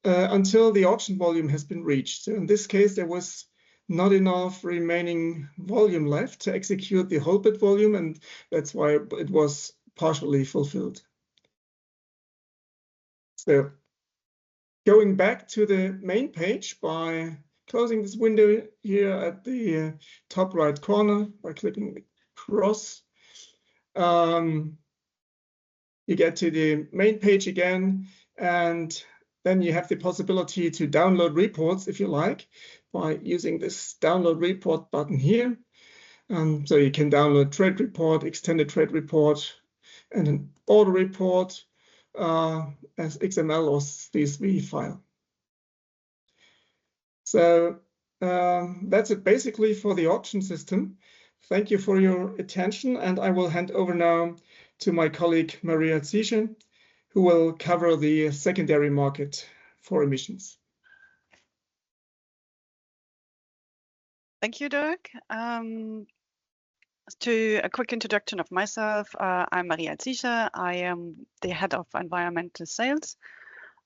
until the auction volume has been reached. So in this case, there was not enough remaining volume left to execute the whole bid volume, and that's why it was partially fulfilled. So going back to the main page by closing this window here at the top right corner by clicking across, you get to the main page again, and then you have the possibility to download reports if you like by using this download report button here. So you can download trade report, extended trade report, and an order report as XML or CSV file. So that's it basically for the auction system. Thank you for your attention, and I will hand over now to my colleague Maria Zische, who will cover the secondary market for emissions. Thank you, Dirk. To a quick introduction of myself, I'm Maria Zische. I am the head of environmental sales,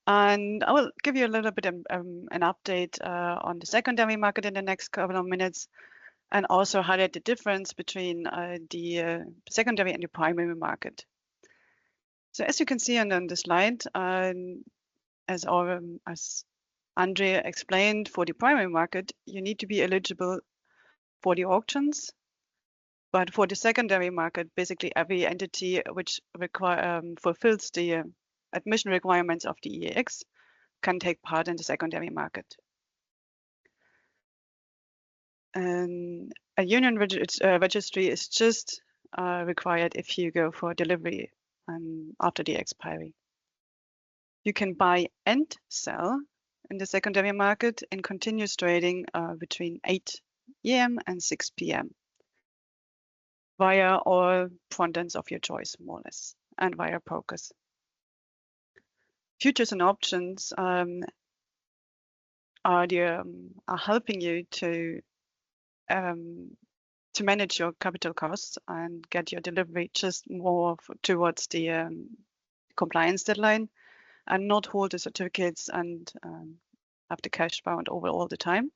and I will give you a little bit of an update on the secondary market in the next couple of minutes, and also highlight the difference between the secondary and the primary market. So as you can see on the slide, as Andre explained, for the primary market, you need to be eligible for the auctions. But for the secondary market, basically every entity which fulfills the admission requirements of the EEX can take part in the secondary market. And a union registry is just required if you go for delivery after the expiry. You can buy and sell in the secondary market in continuous trading between 8 AM and 6 PM. Via all front ends of your choice, more or less, and via brokers. Futures and options are helping you to manage your capital costs and get your delivery just more towards the compliance deadline, and not hold the certificates and have the cash bound over all the time.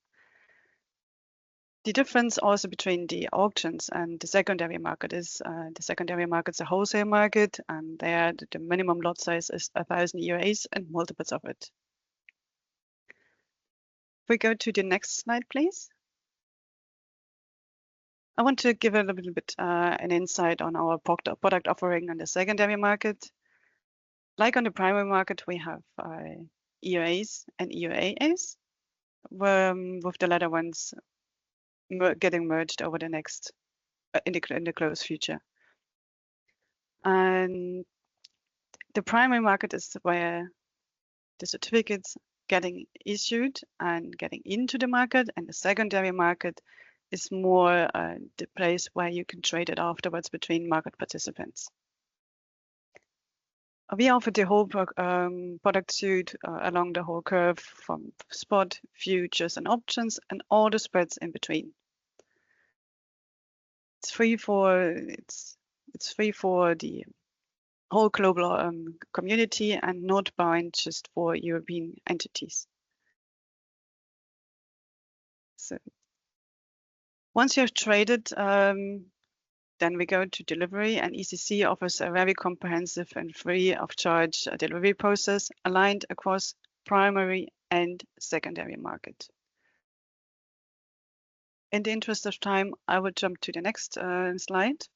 The difference also between the auctions and the secondary market is the secondary market is a wholesale market, and there the minimum lot size is 1,000 EUAs and multiples of it. If we go to the next slide, please. I want to give a little bit an insight on our product offering on the secondary market. Like on the primary market, we have EUAs and EUAs, with the latter ones getting merged over the next in the close future. And the primary market is where the certificates getting issued and getting into the market, and the secondary market is more the place where you can trade it afterwards between market participants. We offer the whole product suite along the whole curve, from spot, futures, and options, and all the spreads in between. It's free for the whole global community and not bound just for European entities. So Once you have traded, then we go to delivery, and ECC offers a very comprehensive and free of charge delivery process aligned across primary and secondary market. In the interest of time, I will jump to the next slide.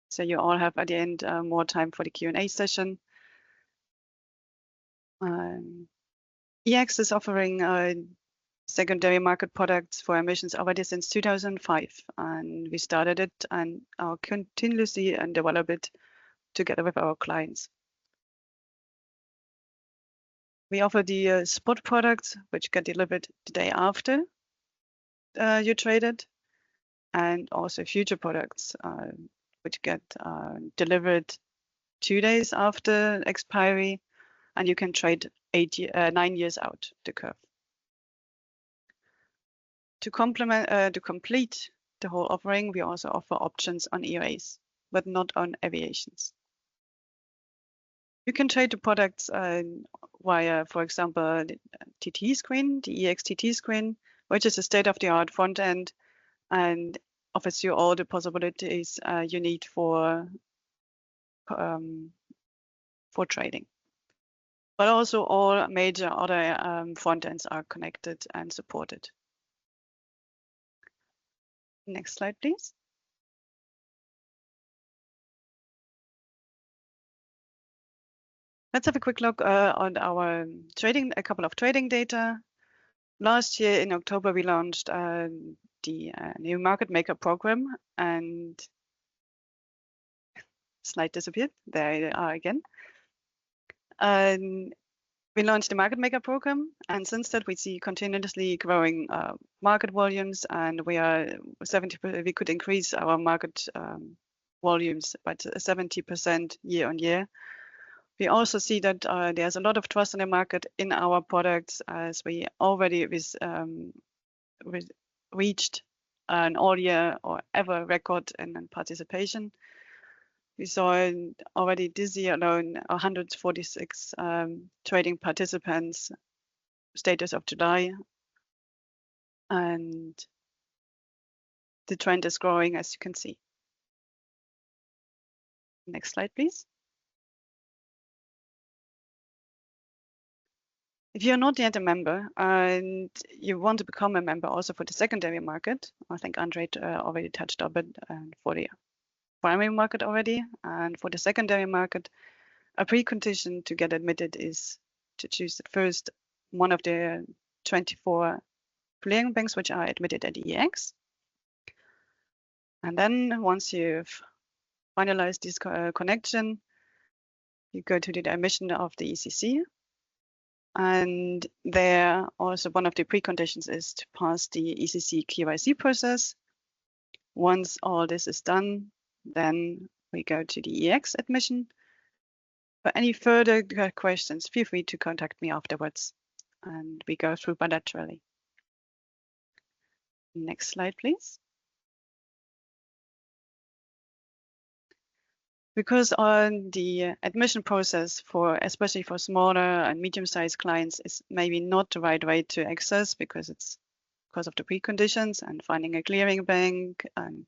So you all have at the end more time for the Q&A session. EX is offering secondary market products for emissions already since 2005, and we started it and are continuously and develop it together with our clients. We offer the spot products, which get delivered the day after you traded, and also future products, which get delivered 2 days after expiry, and you can trade 9 years out the curve. To complete the whole offering, we also offer options on EOAs, but not on aviations. You can trade the products via, for example, the TT screen, the EX TT screen, which is a state-of-the-art front end and offers you all the possibilities you need for trading. But also all major other front ends are connected and supported. Next slide, please. Let's have a quick look on our trading, a couple of trading data. Last year in October, we launched the new market maker program, and slide disappeared. There they are again. We launched the market maker program, and since that we see continuously growing market volumes, and we could increase our market volumes by 70% year on year. We also see that there's a lot of trust in the market in our products, as we already reached an all-year or ever record in participation. We saw already this year alone 146 trading participants, status of July, and the trend is growing, as you can see. Next slide, please. If you're not yet a member and you want to become a member also for the secondary market, I think Andre already touched on it for the primary market already, and for the secondary market, a precondition to get admitted is to choose first one of the 24 clearing banks which are admitted at EX. And then once you've finalized this connection, you go to the admission of the ECC. And there also one of the preconditions is to pass the ECC KYC process. Once all this is done, then we go to the EX admission. For any further questions, feel free to contact me afterwards, and we go through bilaterally. Next slide, please. Because on the admission process especially for smaller and medium-sized clients is maybe not the right way to access because of the preconditions and finding a clearing bank. And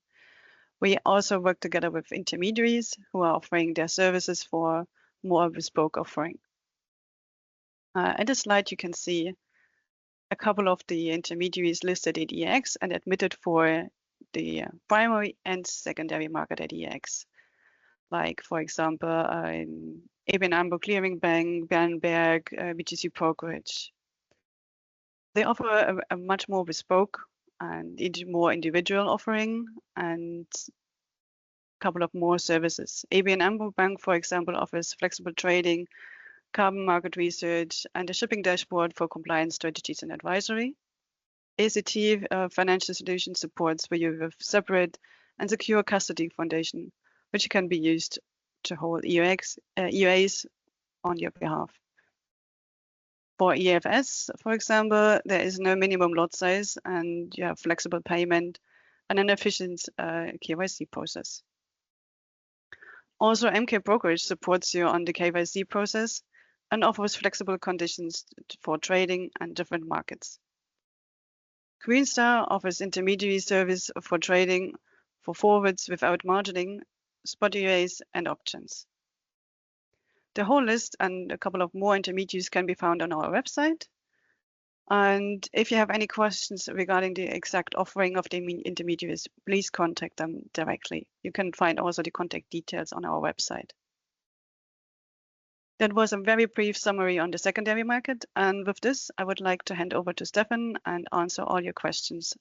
we also work together with intermediaries who are offering their services for more bespoke offering. At this slide, you can see a couple of the intermediaries listed at EX and admitted for the primary and secondary market at EX. Like, for example, ABN AMRO Clearing Bank, Berenberg, BGC Brokerage. They offer a much more bespoke and more individual offering and a couple of more services. ABN AMRO Bank, for example, offers flexible trading, carbon market research, and a shipping dashboard for compliance strategies and advisory. ACT Financial Solutions supports for you with separate and secure custody foundation, which can be used to hold EOAs on your behalf. For EFS, for example, there is no minimum lot size and you have flexible payment and an efficient KYC process. Also, MK Brokerage supports you on the KYC process and offers flexible conditions for trading and different markets. Greenstar offers intermediary service for trading for forwards without margining, spot EUAs, and options. The whole list and a couple of more intermediaries can be found on our website. And if you have any questions regarding the exact offering of the intermediaries, please contact them directly. You can find also the contact details on our website. That was a very brief summary on the secondary market. And with this, I would like to hand over to Stefan and answer all your questions.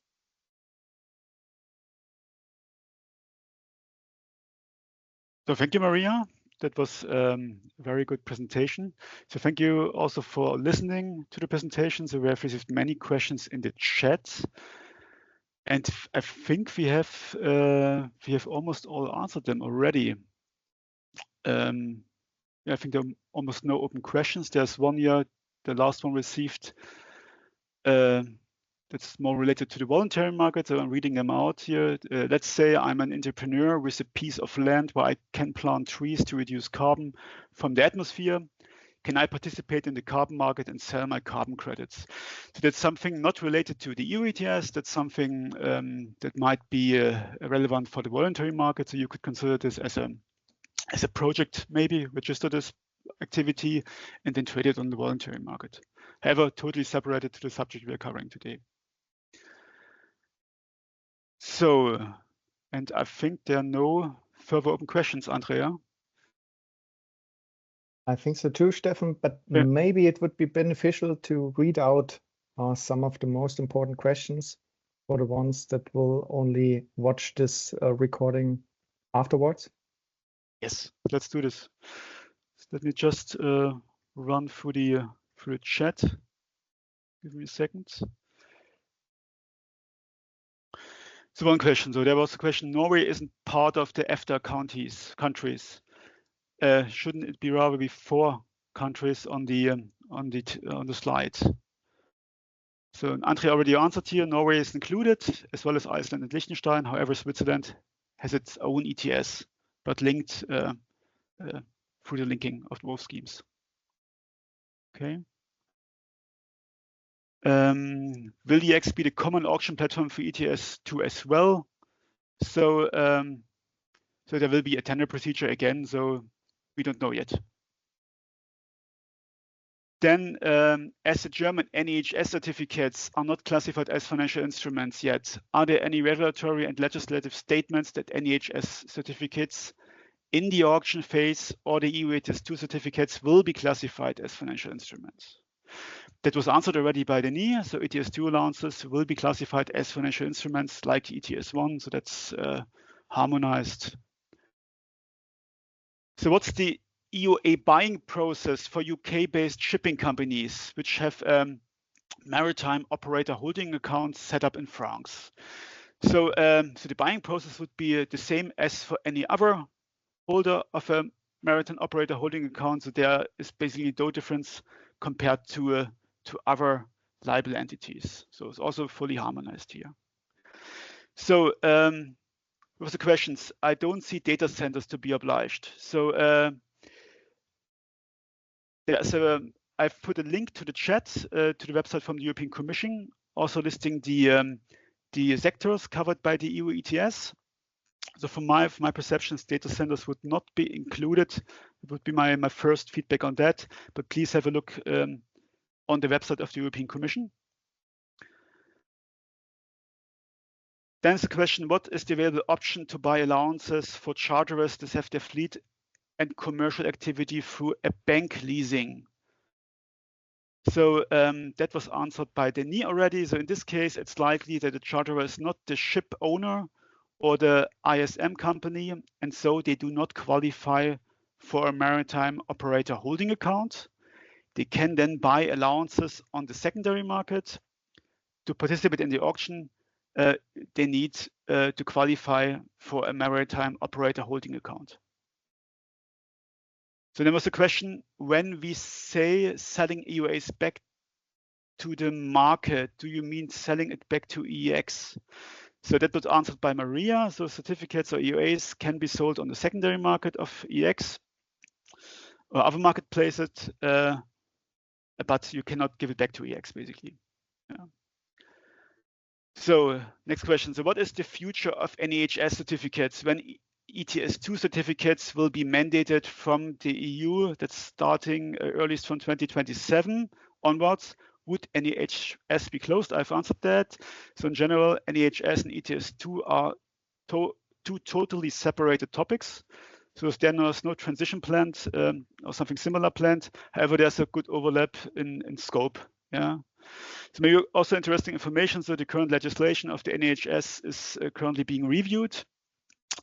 So thank you, Maria. That was a very good presentation. So thank you also for listening to the presentation. So we have received many questions in the chat. And I think we have almost all answered them already. I think there are almost no open questions. There's one here, the last one received, that's more related to the voluntary market. So I'm reading them out here. Let's say I'm an entrepreneur with a piece of land where I can plant trees to reduce carbon from the atmosphere. Can I participate in the carbon market and sell my carbon credits? So that's something not related to the EU ETS. That's something that might be relevant for the voluntary market. So you could consider this as a project, maybe register this activity and then trade it on the voluntary market. However, totally separated to the subject we are covering today. So, and I think there are no further open questions, Andrea. I think so too, Stefan, but maybe it would be beneficial to read out some of the most important questions for the ones that will only watch this recording afterwards. Yes, let's do this. So let me just run through the chat. Give me a second. So one question. So there was a question. Norway isn't part of the EFTA countries. Shouldn't it be rather be 4 countries on the slide? So Andrea already answered here. Norway is included, as well as Iceland and Liechtenstein. However, Switzerland has its own ETS, but linked through the linking of both schemes. Okay. Will EX be the common auction platform for ETS2 as well? So, so there will be a tender procedure again. So we don't know yet. Then, as the German NEHS certificates are not classified as financial instruments yet, are there any regulatory and legislative statements that NEHS certificates in the auction phase or the EU ETS2 certificates will be classified as financial instruments? That was answered already by Denis. So ETS2 allowances will be classified as financial instruments like ETS1. So that's harmonized. So what's the EUA buying process for UK-based shipping companies which have maritime operator holding accounts set up in France? So, so the buying process would be the same as for any other holder of a maritime operator holding account. So there is basically no difference compared to other liable entities. So it's also fully harmonized here. So with the questions, I don't see data centers to be obliged. So I've put a link to the chat to the website from the European Commission, also listing the sectors covered by the EU ETS. So from my perceptions, data centers would not be included. It would be my first feedback on that. But please have a look on the website of the European Commission. Then the question, what is the available option to buy allowances for charterers that have their fleet and commercial activity through a bank leasing? So that was answered by Denis already. So in this case, it's likely that the charterer is not the ship owner or the ISM company, and so they do not qualify for a maritime operator holding account. They can then buy allowances on the secondary market. To participate in the auction, they need to qualify for a maritime operator holding account. So there was a question, when we say selling EUAs back to the market, do you mean selling it back to EEX? So that was answered by Maria. So certificates or EUAs can be sold on the secondary market of EEX or other marketplaces, but you cannot give it back to EEX, basically. Yeah. So next question. So what is the future of NEHS certificates when ETS2 certificates will be mandated from the EU? That's starting earliest from 2027 onwards. Would NEHS be closed? I've answered that. So in general, NEHS and ETS2 are two totally separated topics. So there's no transition planned or something similar planned. However, there's a good overlap in scope. Yeah. So maybe also interesting information. So the current legislation of the NEHS is currently being reviewed.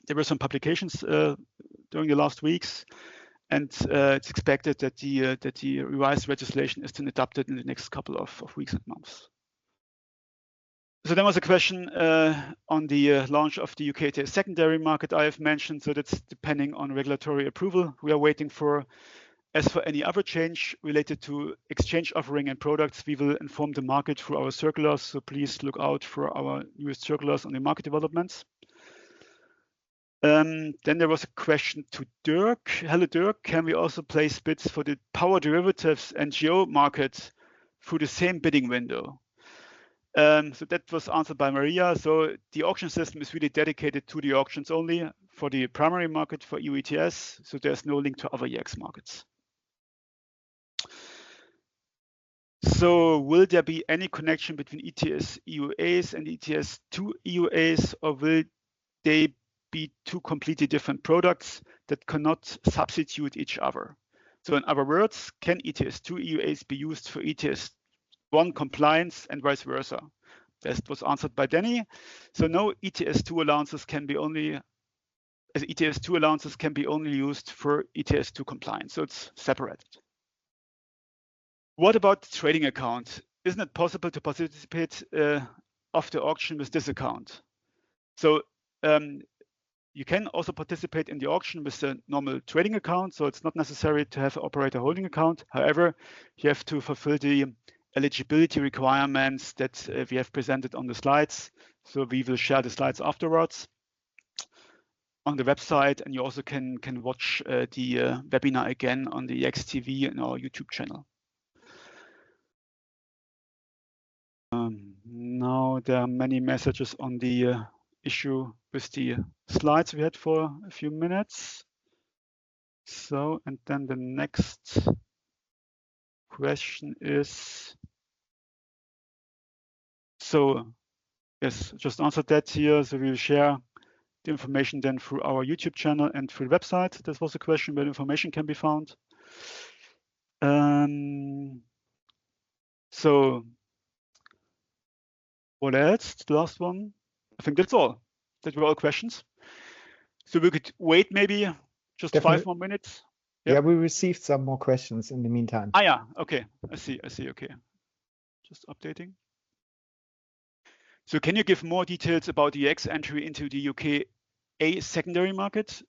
There were some publications during the last weeks, and it's expected that the revised legislation is then adopted in the next couple of weeks and months. So there was a question on the launch of the UK ETS secondary market I have mentioned. So that's depending on regulatory approval. We are waiting for. As for any other change related to exchange offering and products, we will inform the market through our circulars. So please look out for our newest circulars on the market developments. Then there was a question to Dirk. Hello, Dirk. Can we also place bids for the power derivatives and geo market through the same bidding window? So that was answered by Maria. So the auction system is really dedicated to the auctions only for the primary market for EU ETS. So there's no link to other EX markets. So will there be any connection between ETS EUAs and ETS2 EUAs, or will they be two completely different products that cannot substitute each other? So in other words, can ETS2 EUAs be used for ETS1 compliance and vice versa? That was answered by Danny. So no, ETS2 allowances can be only used for ETS2 compliance. So it's separated. What about the trading account? Isn't it possible to participate of the auction with this account? So you can also participate in the auction with the normal trading account. So it's not necessary to have an operator holding account. However, you have to fulfill the eligibility requirements that we have presented on the slides. So we will share the slides afterwards on the website, and you also can watch the webinar again on the XTV in our YouTube channel. Now there are many messages on the issue with the slides we had for a few minutes. So, and then the next question is, so yes, just answered that here. So we will share the information then through our YouTube channel and through the website. This was a question where information can be found. So what else? The last one. I think that's all. That were all questions. So we could wait maybe just Definitely. 5 more minutes. Yeah, we received some more questions in the meantime. Ah, yeah. Okay. I see. Okay. Just updating. So can you give more details about the EX entry into the UK secondary market?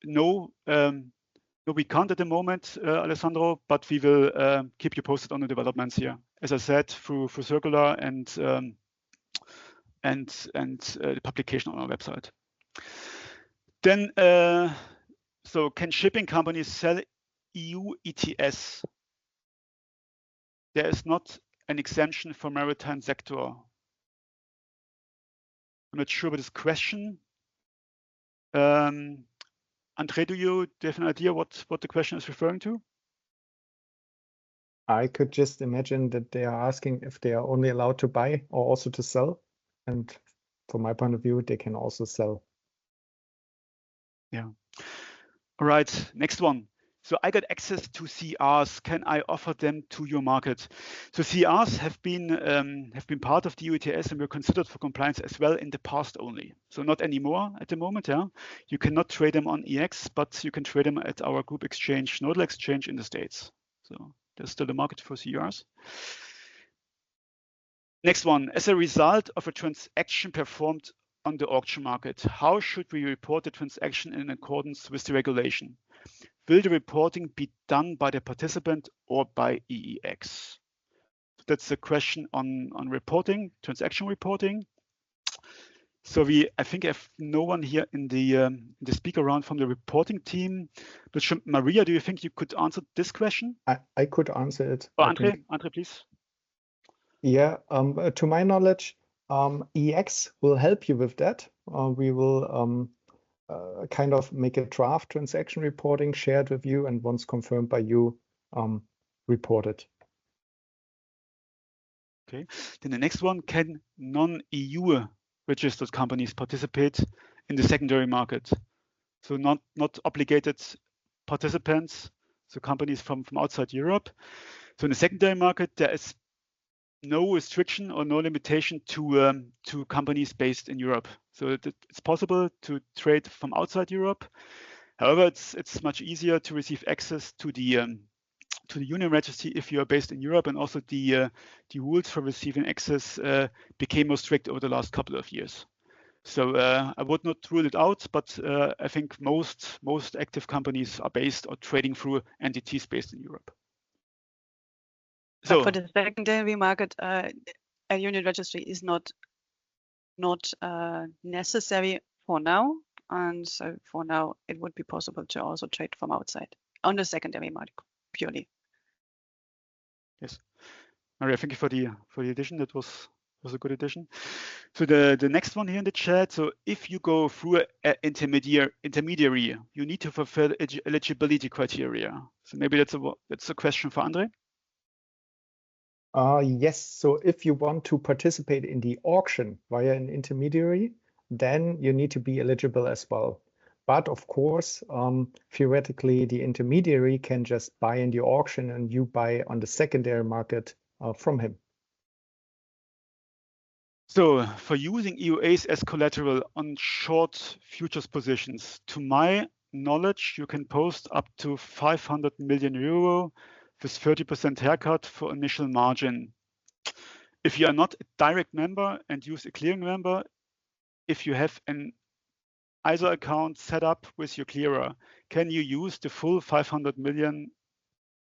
No, we can't at the moment, Alessandro, but we will keep you posted on the developments here. As I said, through circular and the publication on our website. Then, so can shipping companies sell EU ETS? There is not an exemption for maritime sector. I'm not sure about this question. Andre, do you have an idea what the question is referring to? I could just imagine that they are asking if they are only allowed to buy or also to sell. And from my point of view, they can also sell. Yeah. All right, next one. So I got access to CRs. Can I offer them to your market? So CRs have been part of the EU ETS and were considered for compliance as well in the past only. So not anymore at the moment. Yeah, you cannot trade them on EX, but you can trade them at our group exchange, Nodal Exchange in the States. So there's still a market for CRs. Next one. As a result of a transaction performed on the auction market, how should we report the transaction in accordance with the regulation? Will the reporting be done by the participant or by EEX? That's a question on reporting, transaction reporting. So I think I have no one here in the speaker round from the reporting team. But Maria, do you think you could answer this question? I could answer it. Oh, Andre, please. Yeah, to my knowledge, EX will help you with that. We will kind of make a draft transaction reporting, share it with you, and once confirmed by you, report it. Okay, then the next one, can non-EU registered companies participate in the secondary market? So not obligated participants, so companies from outside Europe. So in the secondary market, there is no restriction or no limitation to companies based in Europe. So it's possible to trade from outside Europe. However, it's much easier to receive access to the union registry if you are based in Europe, and also the rules for receiving access became more strict over the last couple of years. So I would not rule it out, but I think most active companies are based or trading through entities based in Europe. So for the secondary market, a union registry is not necessary for now, and so for now it would be possible to also trade from outside on the secondary market purely. Yes, Maria, thank you for the addition. That was a good addition. So the next one here in the chat. So if you go through an intermediary, you need to fulfill eligibility criteria. So maybe that's a question for Andre. Yes. So if you want to participate in the auction via an intermediary, then you need to be eligible as well. But of course, theoretically, the intermediary can just buy in the auction and you buy on the secondary market from him. So for using EUAs as collateral on short futures positions, to my knowledge, you can post up to 500 million euro with 30% haircut for initial margin. If you are not a direct member and use a clearing member, if you have an ISO account set up with your clearer, can you use the full 500 million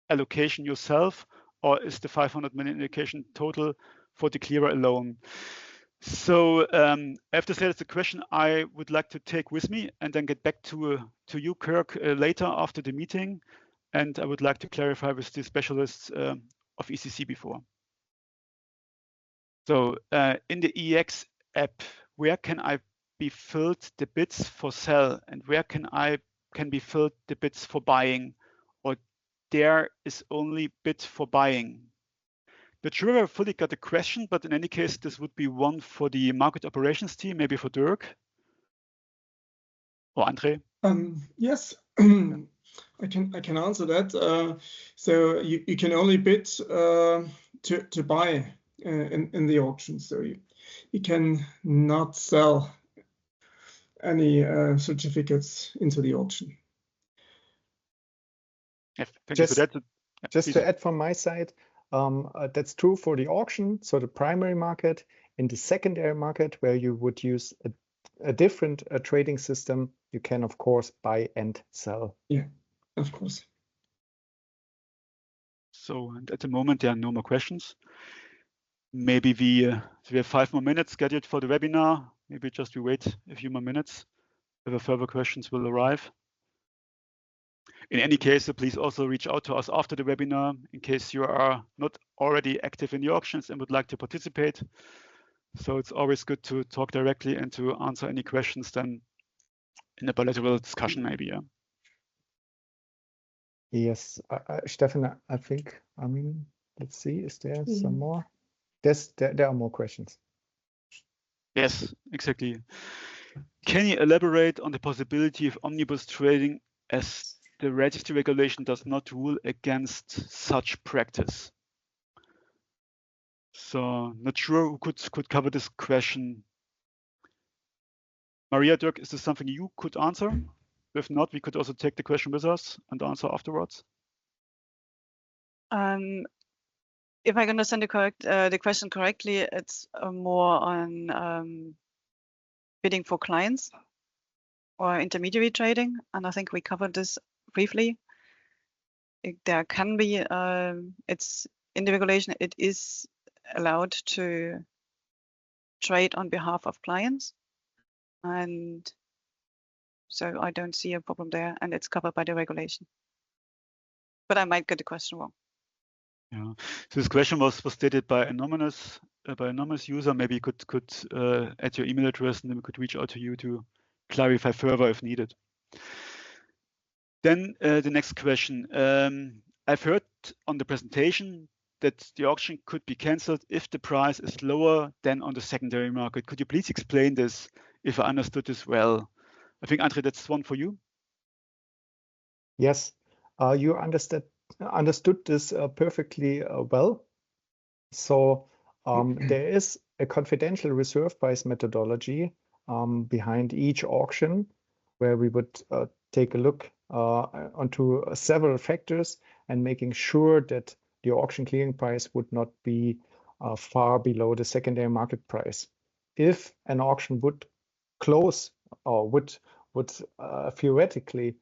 allocation yourself, or is the 500 million allocation total for the clearer alone? So I have to say that's a question I would like to take with me and then get back to you, Kirk, later after the meeting. And I would like to clarify with the specialists of ECC before. So in the EX app, where can I be filled the bids for sell, and where can be filled the bids for buying, or there is only bid for buying? Not sure I fully got the question, but in any case, this would be one for the market operations team, maybe for Dirk or Andre. Yes, I can answer that. So you can only bid to buy in the auction. So you can not sell any certificates into the auction. Yeah, thank you for that. Just to add from my side, that's true for the auction, so the primary market. In the secondary market, where you would use a different trading system, you can, of course, buy and sell. Yeah, of course. So at the moment, there are no more questions. Maybe we have 5 more minutes scheduled for the webinar. Maybe just we wait a few more minutes. If further questions will arrive. In any case, please also reach out to us after the webinar in case you are not already active in the auctions and would like to participate. So it's always good to talk directly and to answer any questions then in a bilateral discussion maybe, yeah. Yes, Stefan, I think, let's see, is there some more? There are more questions. Yes, exactly. Can you elaborate on the possibility of omnibus trading, as the registry regulation does not rule against such practice? So not sure who could cover this question. Maria, Dirk, is this something you could answer? If not, we could also take the question with us and answer afterwards. If I understand the question correctly, it's more on bidding for clients or intermediary trading, and I think we covered this briefly. There can be, it's in the regulation, it is allowed to trade on behalf of clients, and so I don't see a problem there, and it's covered by the regulation. But I might get the question wrong. Yeah. So this question was stated by anonymous user. Maybe you could add your email address, and then we could reach out to you to clarify further if needed. Then the next question. I've heard on the presentation that the auction could be cancelled if the price is lower than on the secondary market. Could you please explain this if I understood this well? I think, Andre, that's one for you. Yes, you understood this perfectly well. So there is a confidential reserve price methodology behind each auction, where we would take a look onto several factors and making sure that the auction clearing price would not be far below the secondary market price. If an auction would close or would theoretically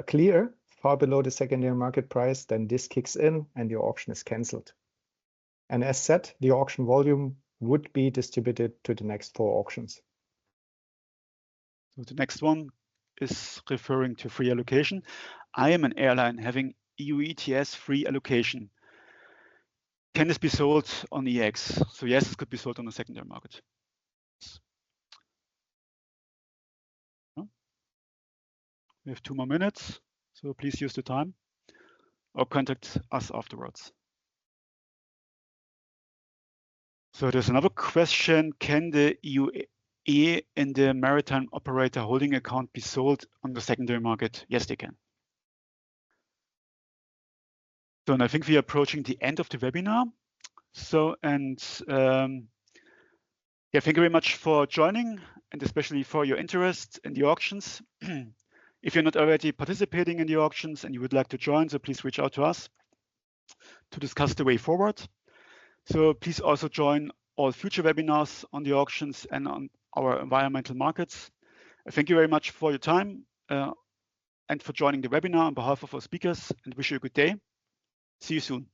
clear far below the secondary market price, then this kicks in and the auction is cancelled. And as said, the auction volume would be distributed to the next 4 auctions. So the next one is referring to free allocation. I am an airline having EU ETS free allocation. Can this be sold on EX? So yes, it could be sold on the secondary market. We have 2 more minutes, so please use the time or contact us afterwards. So there's another question. Can the EU in the maritime operator holding account be sold on the secondary market? Yes, they can. So, and I think we are approaching the end of the webinar. So, and yeah, thank you very much for joining and especially for your interest in the auctions. If you're not already participating in the auctions and you would like to join, so please reach out to us to discuss the way forward. So please also join all future webinars on the auctions and on our environmental markets. Thank you very much for your time and for joining the webinar on behalf of our speakers, and wish you a good day. See you soon.